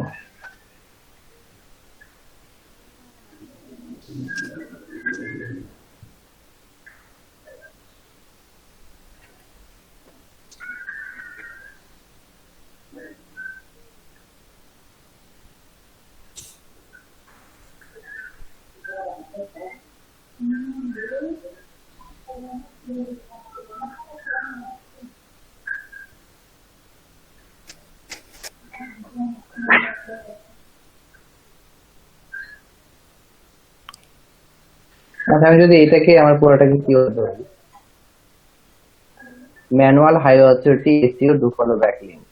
আচ্ছা, আমি যদি এটাকে আমার পুরোটাকে কিওয়ার্ড ধরি, manual high authority SEO do follow backlink.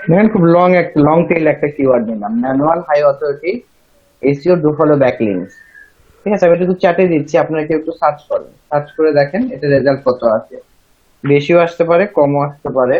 দেখেন, খুব লং টেল একটা কিওয়ার্ড নিলাম, manual high authority SEO do follow backlinks. ঠিক আছে, আমি একটু চ্যাটে দিচ্ছি, আপনারা কেউ একটু সার্চ করেন, সার্চ করে দেখেন এটা রেজাল্ট কত আছে। বেশিও আসতে পারে, কমও আসতে পারে।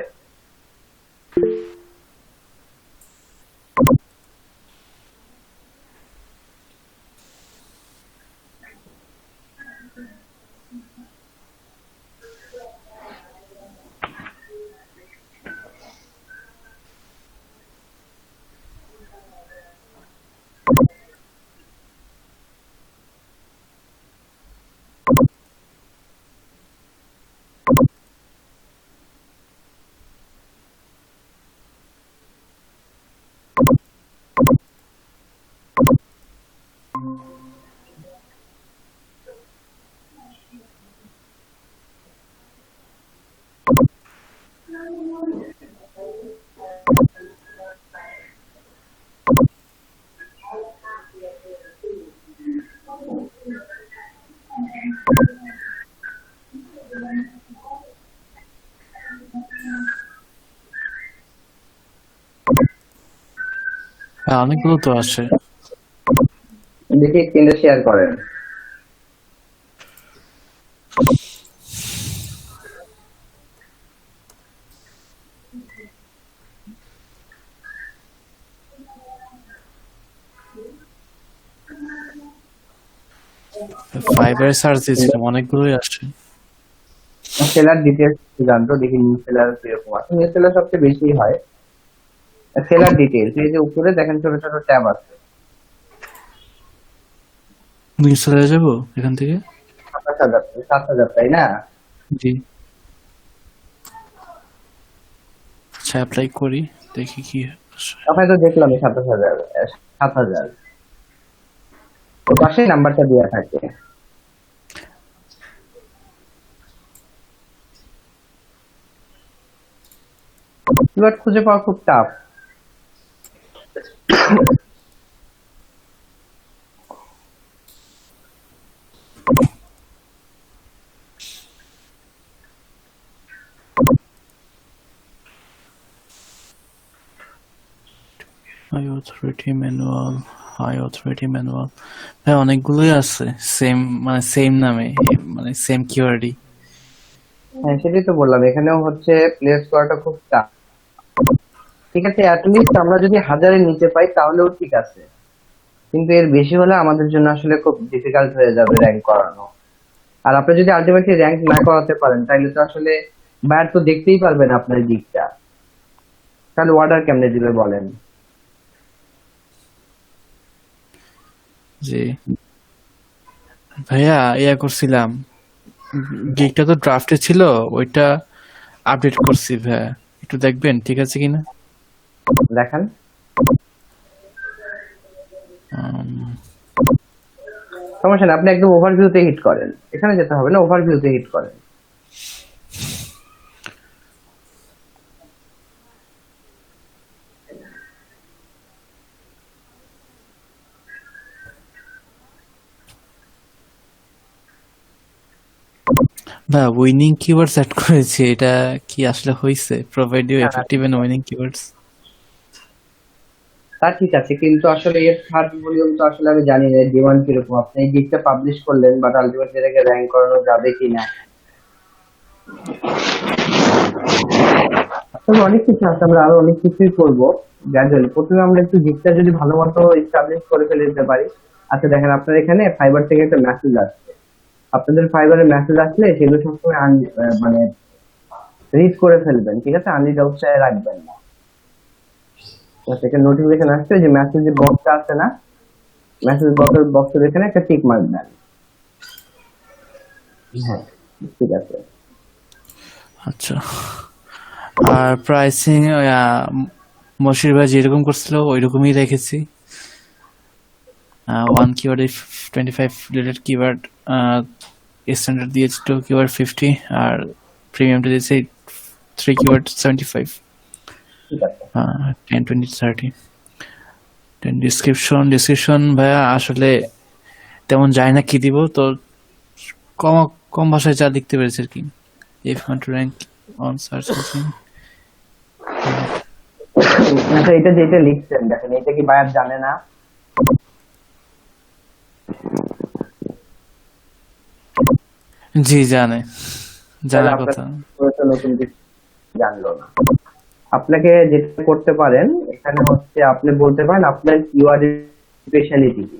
হ্যাঁ, অনেকগুলো তো আসে। দেখি স্ক্রিনটা শেয়ার করেন। ফাইবারে সার্চ দিয়েছিলাম, অনেকগুলোই আসে। সেলার ডিটেলস জানতো, দেখি নিউ সেলার কিরকম আছে। নিউ সেলার সবচেয়ে বেশি হয়। সেলার ডিটেলস, এই যে উপরে দেখেন ছোট ছোট ট্যাব আছে। নিউজ চলে যাবো এখান থেকে। 7,000 তাই না? জি, আচ্ছা অ্যাপ্লাই করি, দেখি কি আসে। হয়তো দেখলাম 7,000। 7,000 ওর পাশে নাম্বারটা দেওয়া থাকে। বাট খুঁজে পাওয়া খুব tough. High authority manual, high authority manual, ভাই অনেকগুলোই আছে সেম, মানে সেম নামে, মানে সেম কিওয়ার্ডই। হ্যাঁ সেটাই তো বললাম, এখানেও হচ্ছে প্লেস করাটা খুব টাফ। ঠিক আছে, অ্যাটলিস্ট আমরা যদি 1000-এর নিচে পাই তাহলেও ঠিক আছে, কিন্তু এর বেশি হলে আমাদের জন্য আসলে খুব ডিফিকাল্ট হয়ে যাবে র্যাঙ্ক করানো। আর আপনি যদি আলটিমেটলি র্যাঙ্ক না করাতে পারেন তাহলে তো আসলে বায়ার তো দেখতেই পারবেন আপনার দিকটা, তাহলে অর্ডার কেমনে দিবে বলেন? জি ভাইয়া, ইয়া করছিলাম, গিগটা তো ড্রাফটে ছিল, ওইটা আপডেট করছি ভাইয়া, একটু দেখবেন ঠিক আছে কিনা। দেখান। সমস্যা নেই, আপনি একদম ওভারভিউতে হিট করেন, এখানে যেতে হবে না, ওভারভিউতে হিট করেন। না, উইনিং কিওয়ার্ডস অ্যাড করেছি, এটা কি আসলে হইছে? Provide you effective and winning keywords. তা ঠিক আছে, কিন্তু আসলে এর থার্ড ভলিউম তো আসলে আমি জানি না ডিমান্ড কিরকম। আপনি এই গিগটা পাবলিশ করলেন, বাট আলটিমেটলি এটাকে র্যাঙ্ক করানো যাবে কিনা। আসলে অনেক কিছু আছে, আমরা আরো অনেক কিছুই করবো গ্র্যাজুয়ালি। প্রথমে আমরা একটু গিগটা যদি ভালো মতো এস্টাবলিশ করে ফেলে দিতে পারি। আচ্ছা দেখেন, আপনার এখানে ফাইবার থেকে একটা মেসেজ আসছে, আপনাদের ফাইবারে মেসেজ আসলে সেগুলো সবসময় মানে রিড করে ফেলবেন, ঠিক আছে? আনরিড অবস্থায় রাখবেন না। একটা নোটিফিকেশন আসছে যে মেসেজের বক্সটা আছে না, মেসেজ বক্সের এখানে একটা টিক মার্ক দেন। হ্যাঁ ঠিক আছে। আচ্ছা, আর প্রাইসিং মশির ভাই যেরকম করছিল ওইরকমই রেখেছি। One keyword 25 related keyword, standard দিয়েছি 2 কিওয়ার্ড 50, আর প্রিমিয়ামটা দিয়েছি 3 কিওয়ার্ড 75। ঠিক আছে। 10 20 30। ডিসক্রিপশন ভাইয়া আসলে তেমন যায় না, কি দিব তো, কম কম ভাষায় যা লিখতে পেরেছি আর কি। If want to rank on search engine. আচ্ছা এটা যেটা লিখছেন দেখেন, এটা কি বায়ার জানে না? জি জানে, জানার কথা। নতুন কিছু জানলো না। আপনাকে যেটা করতে পারেন এখানে হচ্ছে, আপনি বলতে পারেন আপনার কিওয়ার্ড স্পেশালিটি কি।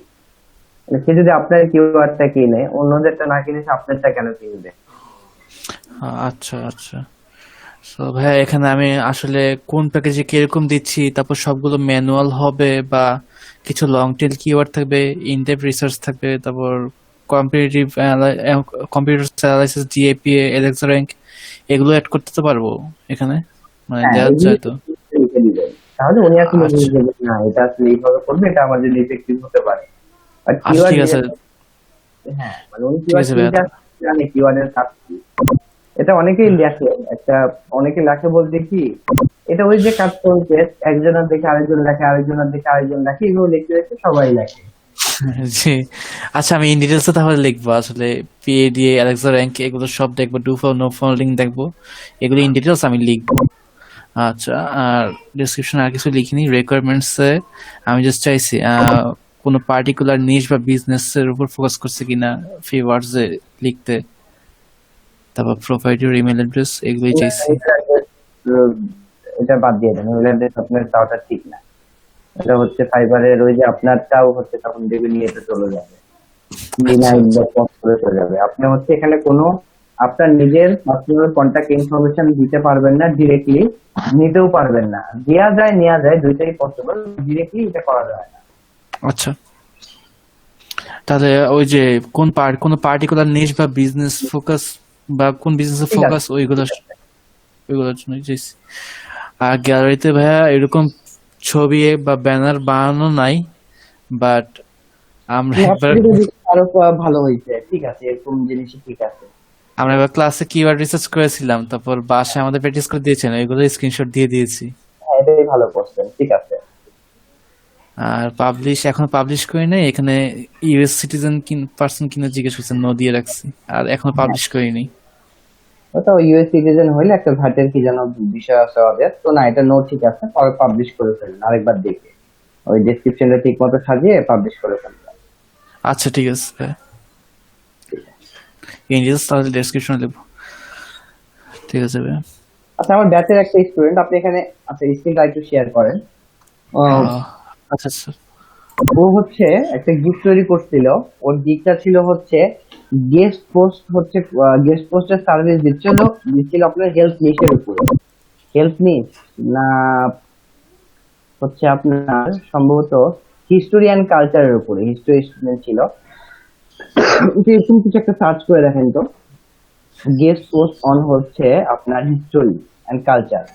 মানে সে যদি আপনার কিওয়ার্ডটা কিনে, অন্যদেরটা না কিনে সে আপনারটা কেন কিনবে? আচ্ছা আচ্ছা, তো ভাইয়া এখানে আমি আসলে কোন প্যাকেজে কিরকম দিচ্ছি, তারপর সবগুলো ম্যানুয়াল হবে, বা কিছু লং টেল কিওয়ার্ড থাকবে, ইন ডেপথ রিসার্চ থাকবে, তারপর কম্পিটিটিভ কম্পিউটার অ্যানালাইসিস, জিএপিএ, এলেক্সা র্যাঙ্ক, এগুলো অ্যাড করতে তো পারবো এখানে, মানে দেওয়া যায় তো? লিখে দিবেন, তাহলে উনি আসলে বুঝে যাবেন না এটা আসলে এইভাবে করবে, এটা আমার জন্য ইফেক্টিভ হতে পারে। আর আচ্ছা ঠিক আছে, হ্যাঁ মানে উনি ঠিক আছে ভাইয়া। জানে কিওয়ার্ডের কাজ কি। এটা অনেকেই লেখে, অনেকে লেখে বলতে কি, এটা ওই যে কাজ চলছে, একজনের দেখে আরেকজন লেখে, আরেকজনের দেখে আরেকজন লেখে, এগুলো লিখতে লিখতে সবাই লেখে। জি, আচ্ছা আমি ইন ডিটেলসে তাহলে লিখবো, আসলে পিএডিএ, অ্যালেক্সা র্যাঙ্ক এগুলো সব দেখবো, do follow no follow link দেখবো, এগুলো ইন ডিটেলস আমি লিখবো। আচ্ছা, আর ডেসক্রিপশন আর কিছু লিখিনি। রিকোয়ারমেন্টস এ আমি জাস্ট চাইছি কোনো পার্টিকুলার নিশ বা বিজনেস এর উপর ফোকাস করছে কিনা ফ্রি ওয়ার্ডস এ লিখতে, তারপর প্রোভাইড ইউর ইমেল অ্যাড্রেস, এগুলোই চাইছি। এটা বাদ দিয়ে দেন, ইমেল অ্যাড্রেস আপনার চাওয়াটা ঠিক না। এটা হচ্ছে ফাইবারের ওই যে আপনারটাও হচ্ছে তখন দেখবেন নিয়েতে চলে যাবে, ডিনাই বা পস্ট করে চলে যাবে। আপনি হচ্ছে এখানে কোনো আপনার নিজের পার্সোনাল কন্ট্যাক্ট ইনফরমেশন দিতে পারবেন না, ডিরেক্টলি নিতেও পারবেন না। দেয়া যায় নেওয়া যায়, দুইটাই পসিবল, ডিরেক্টলি এটা করা যায় না। আচ্ছা, তাহলে ওই যে কোনো পার্টিকুলার নিশ বা বিজনেস ফোকাস বা কোন বিজনেসে ঠিক আছে। ফোকাস ওইগুলোর জন্য চাইছি। আর গ্যালারিতে ভাইয়া এরকম ছবি বা ব্যানার বানানো নাই, বাট আমরা একবার আরো ভালো হয়েছে, ঠিক আছে, এরকম জিনিসই ঠিক আছে। ক্লাসে কিওয়ার্ড রিসার্চ করেছিলাম, তারপর বাসায় আমাদের প্র্যাকটিস করে দিয়েছেন, ওইগুলো স্ক্রিনশট দিয়ে দিয়েছি। হ্যাঁ, এটাই ভালো করছেন, ঠিক আছে। আর এখনো পাবলিশ করি নাই, এখানে ইউএস সিটিজেন পার্সন কিনা জিজ্ঞেস করছেন, নো দিয়ে রাখছি, আর এখনো পাবলিশ করিনি। ওটা ইউএস সিটিজেন হইলে একটা ভ্যাটের কি যেন বিষয় আছে ওদের, তো না এটা নো ঠিক আছে, পরে পাবলিশ করে ফেলুন আরেকবার দেখে, ওই ডেসক্রিপশনটা ঠিক মতো সাজিয়ে পাবলিশ করে ফেলুন। আচ্ছা ঠিক আছে ভাই, ইংলিশ তাহলে ডেসক্রিপশনে লিখবো। ঠিক আছে ভাই। আচ্ছা, আমার ব্যাচের একটা স্টুডেন্ট, আপনি এখানে আচ্ছা স্ক্রিনটা একটু শেয়ার করেন। আচ্ছা আচ্ছা, ও হচ্ছে একটা গিফট তৈরি করছিল, ওর গিফটটা ছিল হচ্ছে গেস্ট পোস্টের সার্ভিস দিচ্ছিল আপনার হেলথ নিশের উপরে। হেলথ নিশ না হচ্ছে আপনার সম্ভবত হিস্টোরি অ্যান্ড কালচারের উপরে, হিস্টোরি স্টুডেন্ট ছিল। এরকম কিছু একটা সার্চ করে দেখেন তো, গেস্ট পোস্ট অন হচ্ছে আপনার হিস্টোরি অ্যান্ড কালচার,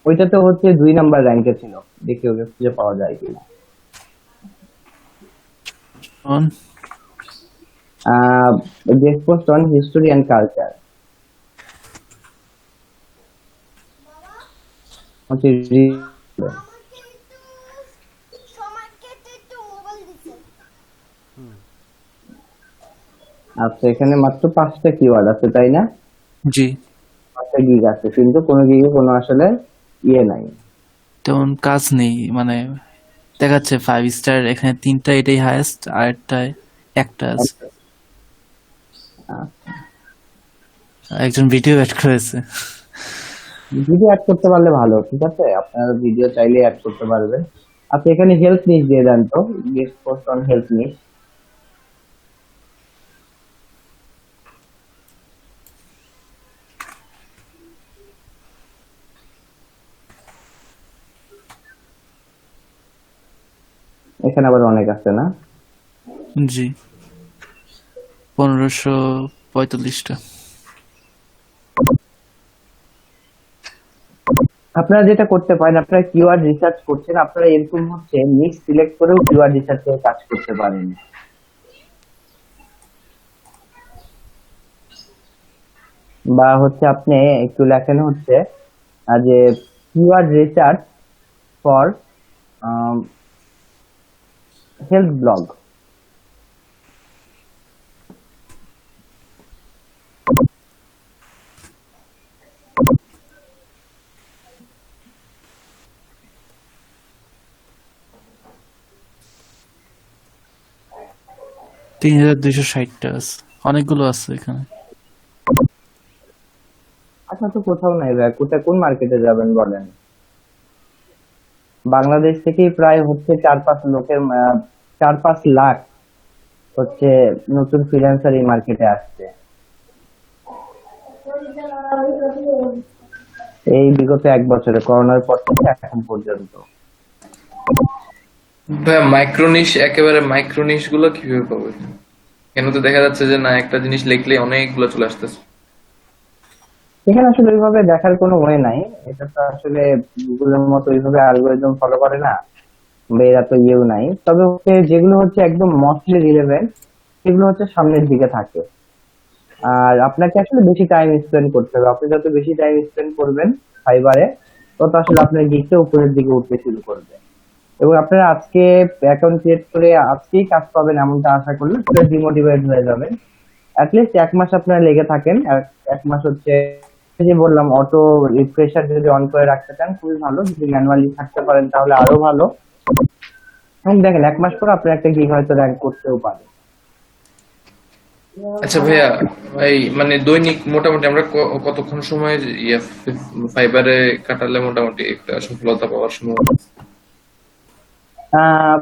ওইটা তো হচ্ছে 2 নাম্বার র্যাঙ্কে ছিল, দেখি ওকে খুঁজে পাওয়া যায় কিনা। Guest post on history and culture হচ্ছে আচ্ছা, এখানে মাত্র 5টা কিওয়ার্ড আছে তাই না? জি। 5টা গিগ আছে, কিন্তু কোনো গিগে কোনো আসলে ইয়ে নাই, তেমন কাজ নেই, মানে দেখাচ্ছে 5 স্টার, এখানে 3টা, এটাই হাইয়েস্ট, আর একটা আছে। একজন ভিডিও অ্যাড করেছে। ভিডিও অ্যাড করতে পারলে ভালো, ঠিক আছে, আপনারা ভিডিও চাইলে অ্যাড করতে পারবেন। আপনি এখানে হেলথ নিশ দিয়ে দেন তো, গেস্ট পোস্ট অন হেলথ নিশ। এখানে আবার অনেক আছে না? জি, 1545টা। আপনারা যেটা করতে পারেন, আপনারা কিওয়ার্ড রিসার্চ করছেন, আপনারা এরকম হচ্ছে নিশ সিলেক্ট করেও কিওয়ার্ড রিসার্চে কাজ করতে পারেন। বা হচ্ছে আপনি একটু লেখেন হচ্ছে যে keyword research for health blog, তিন 3260টা আছে, অনেকগুলো আছে এখানে। আচ্ছা, তো কোথাও নাই ভাই, কোন মার্কেটে যাবেন বলেন? বাংলাদেশ থেকেই প্রায় হচ্ছে 4-5 লাখ হচ্ছে নতুন ফ্রিল্যান্সার এই মার্কেটে আসছে এই বিগত 1 বছরে, করোনার পর থেকে এখন পর্যন্ত। ভাই একেবারে মাইক্রোনিশ গুলো কিভাবে পাবে? কেন তো দেখা যাচ্ছে যে না, একটা জিনিস লিখলে অনেকগুলো চলে আসতেছে। এখানে আসলে ওইভাবে দেখার কোনো ওয়ে নাই, এটা তো আসলে গুগলের মতো ওইভাবে অ্যালগরিদম ফলো করে না, বা এরা তো ইয়েও নাই। তবে হচ্ছে যেগুলো হচ্ছে একদম মোস্টলি রিলেভেন্ট সেগুলো হচ্ছে সামনের দিকে থাকে। আর আপনাকে আসলে বেশি টাইম স্পেন্ড করতে হবে, আপনি যত বেশি টাইম স্পেন্ড করবেন ফাইবারে, তত আসলে আপনার গিগটা উপরের দিকে উঠতে শুরু করবে। এবং আপনারা আজকে অ্যাকাউন্ট ক্রিয়েট করে আজকেই কাজ পাবেন এমনটা আশা করলে ডিমোটিভেট হয়ে যাবেন। অ্যাটলিস্ট 1 মাস আপনারা লেগে থাকেন। আর 1 মাস হচ্ছে যে বললাম অটো রিফ্রেশার যদি অন করে রাখতে চান খুবই ভালো, যদি ম্যানুয়ালি থাকতে পারেন তাহলে আরো ভালো। এবং দেখেন 1 মাস পর আপনার একটা গিগ হয়তো র্যাঙ্ক করতেও পারে। আচ্ছা ভাইয়া, ভাই মানে দৈনিক মোটামুটি আমরা কতক্ষণ সময় ফাইবারে কাটালে মোটামুটি একটা সফলতা পাওয়ার সম্ভাবনা আছে? আহ,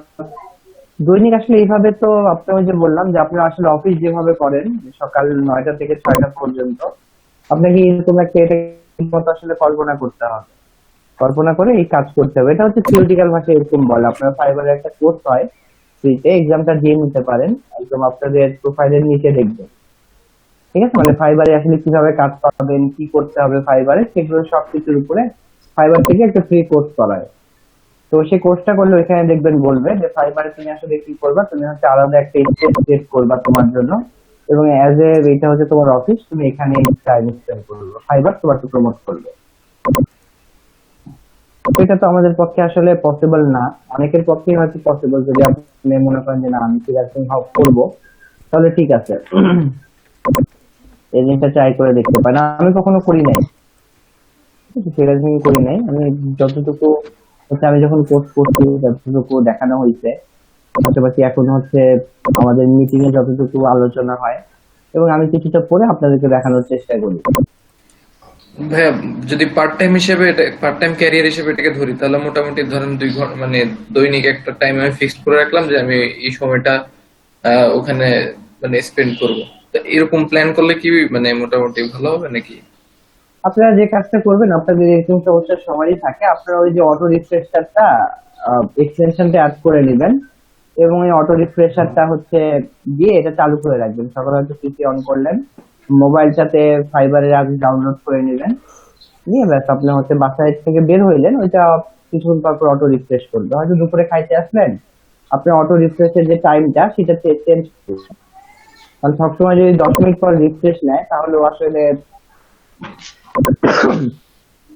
দৈনিক আসলে এইভাবে তো আপনাকে যে বললাম যে আপনারা আসলে অফিস যেভাবে করেন সকাল 9টা থেকে 6টা পর্যন্ত, আপনাকে এরকম একটা এটা মতো আসলে কল্পনা করতে হবে, কল্পনা করে এই কাজ করতে হবে। এটা হচ্ছে থিওরিটিক্যাল ভাষায় এরকম বলে। আপনার ফাইবারের একটা কোর্স হয় ফ্রিতে, এক্সামটা দিয়ে নিতে পারেন, একদম আপনাদের প্রোফাইলের নিচে দেখবেন। ঠিক আছে, মানে ফাইবারে আসলে কিভাবে কাজ পাবেন, কি করতে হবে ফাইবারে, সেগুলো সবকিছুর উপরে ফাইবার থেকে একটা ফ্রি কোর্স করায়। তো সেই কোর্সটা করলে ওইখানে দেখবেন বলবে যে ফাইবারে তুমি আসলে কি করবা, তুমি হচ্ছে আলাদা একটা স্পেস ক্রিয়েট করবা তোমার জন্য, এবং অ্যাজ এ এটা হচ্ছে তোমার অফিস, তুমি এখানে টাইম স্পেন্ড করবে, ফাইবার তোমাকে প্রমোট করবে। এটা তো আমাদের পক্ষে আসলে পসিবল না, অনেকের পক্ষেই হয়তো পসিবল। যদি আপনি মনে করেন যে না আমি ফ্রিল্যান্সিং করবো, তাহলে ঠিক আছে, এই জিনিসটা ট্রাই করে দেখতে পারেন। আমি কখনো করি নাই, ফ্রিল্যান্সিং করি নাই। আমি যতটুকু হচ্ছে আমি যখন কোর্স করছি যতটুকু দেখানো হয়েছে, পাশাপাশি এখন হচ্ছে আমাদের মিটিং এ যতটুকু আলোচনা হয়, এবং আমি কিছুটা পরে আপনাদেরকে দেখানোর চেষ্টা করি। ভাইয়া যদি পার্ট টাইম হিসেবে, পার্ট টাইম ক্যারিয়ার হিসেবে এটাকে ধরি, তাহলে মোটামুটি ধরেন 2 ঘন্টা মানে দৈনিক একটা টাইম আমি ফিক্সড করে রাখলাম যে আমি এই সময়টা ওখানে মানে স্পেন্ড করব। তো এরকম প্ল্যান করলে কি মানে মোটামুটি ভালো হবে নাকি? আপনারা যে কাজটা করবেন, আপনাদের এরকম সমস্যা সবারই থাকে, আপনারা ওই যে অটো রিফ্রেশারটা এক্সটেনশনটা অ্যাড করে নেবেন, এবং এই অটো রিফ্রেশারটা হচ্ছে দিয়ে এটা চালু করে রাখবেন। সকালে হয়তো পিসি অন করলেন, মোবাইলটাতে ফাইবারের অ্যাপ ডাউনলোড করে নেবেন, নিয়ে ব্যাস আপনি হচ্ছে বাসায় থেকে বের হইলেন, ওইটা কিছুক্ষণ পর অটো রিফ্রেশ করবে। হয়তো দুপুরে খাইতে আসলেন, আপনি অটো রিফ্রেশের যে টাইমটা সেটা চেঞ্জ করবেন। কারণ সবসময় যদি 10 মিনিট পর রিফ্রেশ নেয় তাহলে ও আসলে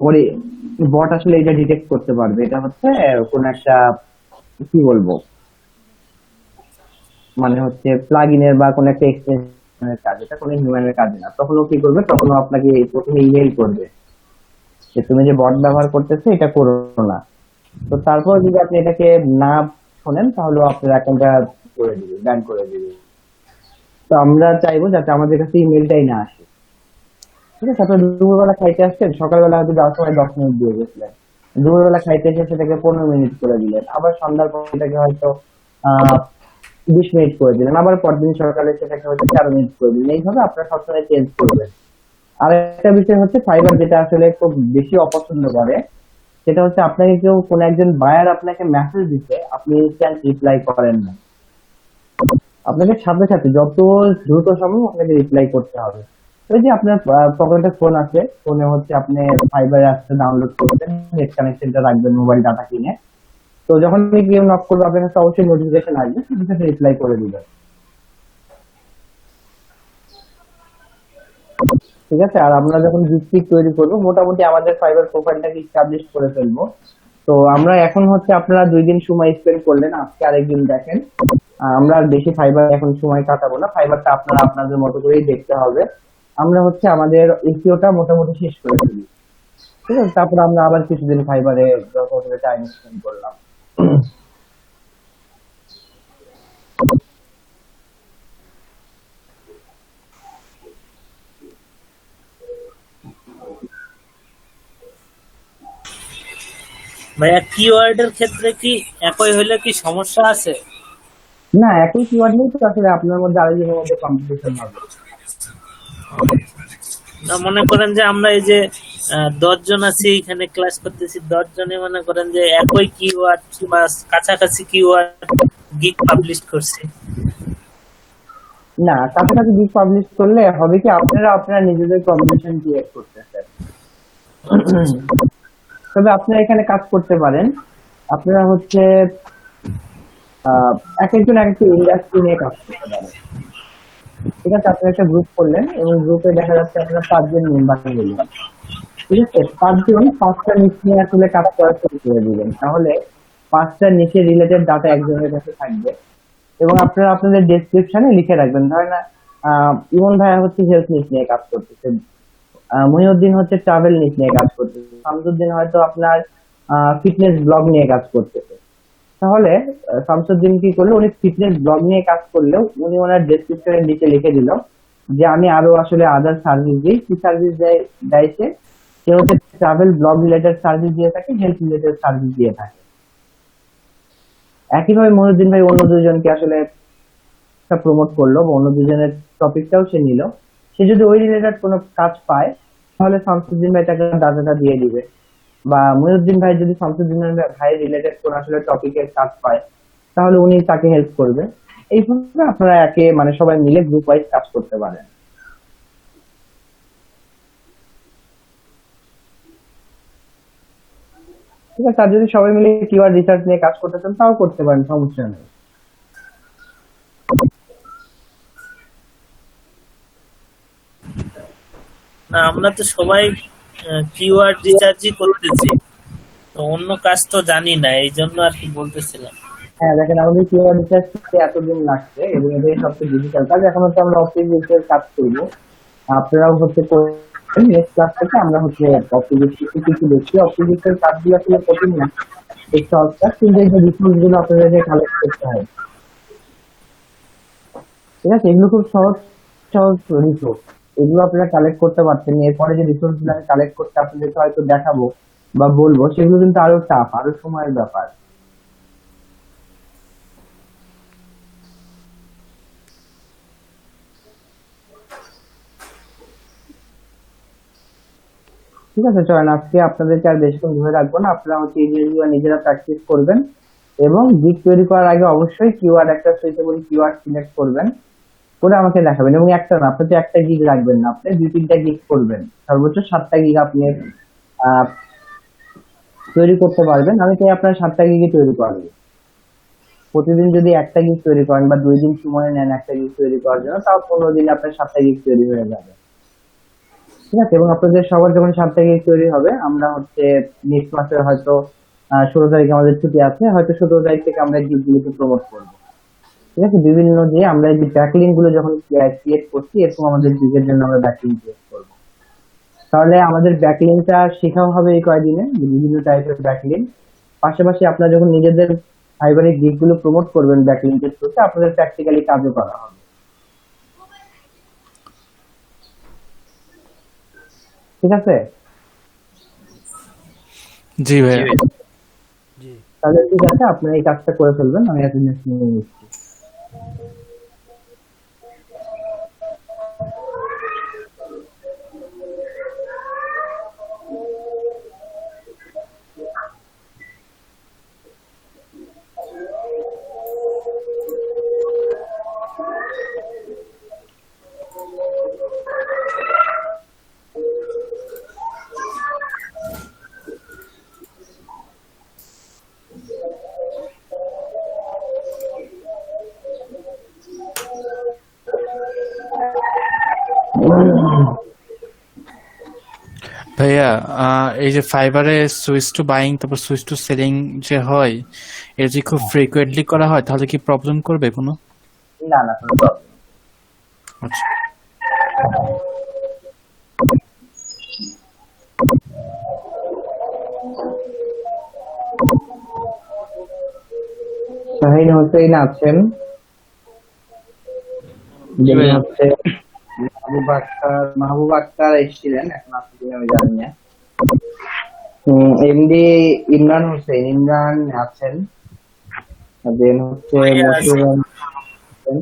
ওরে বট আসলে এটা ডিটেক্ট করতে পারবে এটা হচ্ছে কোন একটা কি বলবো, মানে হচ্ছে প্লাগ ইনের বা কোন একটা এক্সটেনশনের কাজ, এটা কোনো হিউম্যানের কাজ না। তখন ও কি করবে, তখন ও আপনাকে প্রথমে ইমেল করবে যে তুমি যে বট ব্যবহার করতেছো এটা করো না। তো তারপর যদি আপনি এটাকে না শোনেন তাহলে আপনার অ্যাকাউন্টটা করে দিবে, ব্যান করে দিবে। তো আমরা চাইবো যাতে আমাদের কাছে ইমেলটাই না আসে। ঠিক আছে, আপনার দুপুরবেলা খাইতে আসছেন, সকালবেলা হয়তো যাওয়ার সময় 10 মিনিট দিয়ে গেছিলেন, দুপুরবেলা খাইতে এসে সেটাকে 15 মিনিট করে দিলেন, আবার সন্ধ্যার পর সেটাকে হয়তো 20 মিনিট করে দিলেন, আবার পরদিন সকালে সেটাকে হয়তো 4 মিনিট করে দিলেন। এইভাবে আপনারা সবসময় চেঞ্জ করবেন। আর একটা বিষয় হচ্ছে ফাইবার যেটা আসলে খুব বেশি অপছন্দ করে, সেটা হচ্ছে আপনাকে কেউ কোনো একজন বায়ার আপনাকে মেসেজ দিতে আপনি ইনস্ট্যান্ট রিপ্লাই করেন না, আপনাকে সাথে সাথে যত দ্রুত সম্ভব আপনাকে রিপ্লাই করতে হবে। ওই যে আপনার পকেটে ফোন আছে, ফোনে হচ্ছে আপনি ফাইবার অ্যাপটা ডাউনলোড করবেন, নেট কানেকশনটা রাখবেন মোবাইল ডাটা কিনে, তো যখন কেউ নক করবে আপনার কাছে অবশ্যই নোটিফিকেশন আসবে, সাথে সাথে রিপ্লাই করে দিবেন। ঠিক আছে, আর আমরা যখন ভিত্তিক তৈরি করবো, মোটামুটি আমাদের ফাইবার প্রোফাইলটাকে এস্টাবলিশ করে ফেলবো। তো আমরা এখন হচ্ছে আপনারা 2 দিন সময় স্পেন্ড করলেন, আজকে আরেকদিন দেখেন। আমরা আর বেশি ফাইবার এখন সময় কাটাবো না, ফাইবারটা আপনারা আপনাদের মতো করেই দেখতে হবে। আমরা হচ্ছে আমাদের এসইওটা মোটামুটি শেষ করে ফেলি, ঠিক আছে, তারপর আমরা আবার কিছুদিন ফাইবারে টাইম স্পেন্ড করলাম। ভাইয়া কিওয়ার্ডের ক্ষেত্রে কি একই হইলে কি সমস্যা আছে? না, একই কিওয়ার্ড নেই তো আসলে আপনার মধ্যে আরেকজনের মধ্যে কম্পিটিশন হবে। না, মনে করেন যে আমরা এই যে 10 জন আছি এখানে ক্লাস করতেছি, 10 জনে মনে করেন যে একই কিওয়ার্ড বা কাছাকাছি কিওয়ার্ড গিগ পাবলিশ করছি। না, কাছাকাছি গিগ পাবলিশ করলে হবে কি, আপনারা নিজেদের কম্পিটিশন ক্রিয়েট করতেছেন। তবে আপনারা এখানে কাজ করতে পারেন, আপনারা হচ্ছে এক একজন এক একটা ইন্ডাস্ট্রি নিয়ে কাজ করতে পারেন। ঠিক আছে, আপনি একটা গ্রুপ করলেন এবং গ্রুপে দেখা যাচ্ছে আপনার 5 জন মেম্বার নিলেন, ঠিক আছে, 5 জন 5টা নিচ নিয়ে আসলে কাজ করা শুরু করে দিবেন, তাহলে 5টা নিচে রিলেটেড ডাটা একজনের কাছে থাকবে। এবং আপনারা আপনাদের ডেসক্রিপশনে লিখে রাখবেন, ধরেন ইমন ভাইয়া হচ্ছে হেলথ নিট নিয়ে কাজ করতেছে, মহিউদ্দিন হচ্ছে ট্রাভেল নিট নিয়ে কাজ করতেছে, শামসুদ্দিন হয়তো আপনার ফিটনেস ব্লগ নিয়ে কাজ করতেছে। তাহলে শামসুদ্দিন কি করলো, উনি ফিটনেস ব্লগ নিয়ে কাজ করলেও উনি ওনার ডেসক্রিপশনের নিচে লিখে দিল যে আমি আরো আসলে আদার সার্ভিস দিই। কি সার্ভিস দেয় সে হচ্ছে ট্রাভেল ব্লগ রিলেটেড সার্ভিস দিয়ে থাকে, হেলথ রিলেটেড সার্ভিস দিয়ে থাকে। একইভাবে মহিউদ্দিন ভাই অন্য দুজনকে আসলে প্রমোট করলো বা অন্য দুজনের টপিকটাও সে নিল। সে যদি ওই রিলেটেড কোনো কাজ পায় তাহলে শামসুদ্দিন ভাই তাকে ডাটাটা দিয়ে দিবে, বা মহিউদ্দিন ভাই যদি শামসুদ্দিন ভাই রিলেটেড কোন আসলে টপিকের কাজ পায় তাহলে উনি তাকে হেল্প করবে। এইভাবে আপনারা একে মানে সবাই মিলে গ্রুপ ওয়াইজ কাজ করতে পারেন। ঠিক আছে, আর যদি সবাই মিলে কিওয়ার্ড রিসার্চ নিয়ে কাজ করতে চান তাও করতে পারেন, সমস্যা নেই। না, আমরা তো সবাই কিওয়ার্ড রিসার্চই করতেছি, তো অন্য কাজ তো জানি না, এই জন্য আর কি বলতেছিলাম। হ্যাঁ দেখেন, আমাদের কিওয়ার্ড রিসার্চ এতদিন লাগছে এবং এদের সবচেয়ে ডিজিটাল কাজ। এখন হচ্ছে আমরা অপটিক্যাল কাজ করবো, আপনারাও হচ্ছে নেক্সট ক্লাস থেকে আমরা হচ্ছে অপটিক্যাল কিছু দেখছি। অপটিক্যাল কাজগুলো আসলে কঠিন না, এই সহজ কাজ, কিন্তু এই যে রিসোর্স গুলো আপনাদেরকে কালেক্ট করতে হয়, ঠিক আছে, এগুলো খুব সহজ সহজ রিসোর্স, এগুলো আপনারা কালেক্ট করতে পারছেন। এরপরে যে রিসোর্স গুলো আমি কালেক্ট করতে আপনাদেরকে হয়তো দেখাবো বা বলবো, সেগুলো কিন্তু আরো টাফ, আরো সময়ের ব্যাপার। ঠিক আছে, চলেন আজকে আপনাদেরকে আর বেশিক্ষণ ধরে রাখবো না। আপনারা হচ্ছে এই জিনিসগুলো নিজেরা প্র্যাকটিস করবেন এবং গিগ তৈরি করার আগে অবশ্যই কিওয়ার্ড একটা সুইটেবল কিওয়ার্ড সিলেক্ট করবেন, করে আমাকে দেখাবেন। এবং একটা না, আপনি তো একটা গিগ রাখবেন না, আপনি 2-3টা গিগ করবেন, সর্বোচ্চ 7টা গিগ আপনি তৈরি করতে পারবেন। আমি চাই আপনারা 7টা গিগই তৈরি করবেন। প্রতিদিন যদি একটা গিগ তৈরি করেন বা 2 দিন সময় নেন একটা গিগ তৈরি করার জন্য, তাও 15 দিনে আপনার 7টা গিগ তৈরি হয়ে যাবে। ঠিক আছে, এবং আপনাদের সবার যখন 7টা গিগ তৈরি হবে, আমরা হচ্ছে নেক্সট মাসে হয়তো 16 তারিখে আমাদের ছুটি আছে, হয়তো 17 তারিখ থেকে আমরা গিগ গুলোকে প্রমোট করবো। ঠিক আছে, বিভিন্ন যে আমরা এই যে ব্যাকলিঙ্ক গুলো যখন ক্রিয়েট করছি, এরকম আমাদের গিগের জন্য আমরা ব্যাকলিঙ্ক ক্রিয়েট করবো। তাহলে আমাদের ব্যাকলিঙ্কটা শেখাও হবে এই কয়দিনে, বিভিন্ন টাইপের ব্যাকলিঙ্ক। পাশাপাশি আপনারা যখন নিজেদের ফাইবারের গিগ গুলো প্রমোট করবেন ব্যাকলিঙ্কের থ্রুতে, আপনাদের প্র্যাকটিক্যালি কাজও করা হবে। ঠিক আছে, জি ভাইয়া। জি, তাহলে ঠিক আছে, আপনারা এই কাজটা করে ফেলবেন, আমি অ্যাটেন্ডেন্স নিয়ে নিচ্ছি। ভাইয়া, এই যে ফাইবারে সুইচ টু বাইং তারপর সুইচ টু সেলিং যে হয়, এটা যদি খুব ফ্রিকুয়েন্টলি করা হয় তাহলে কি প্রবলেম করবে কোনো? না না, কোনো problem নেই। আচ্ছা, শাহিন হোসেন আছেন, যিনি হচ্ছে মাহবুব আক্তার এসেছিলেন, এখন আছে কিনা আমি জানি না। এমডি ইমরান হোসেন, ইমরান আছেন, দেন হচ্ছে মশিউর রহমান আছেন,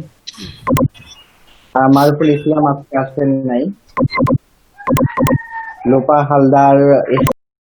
মারুফুল ইসলাম আজকে আসেন নাই, লোপা হালদার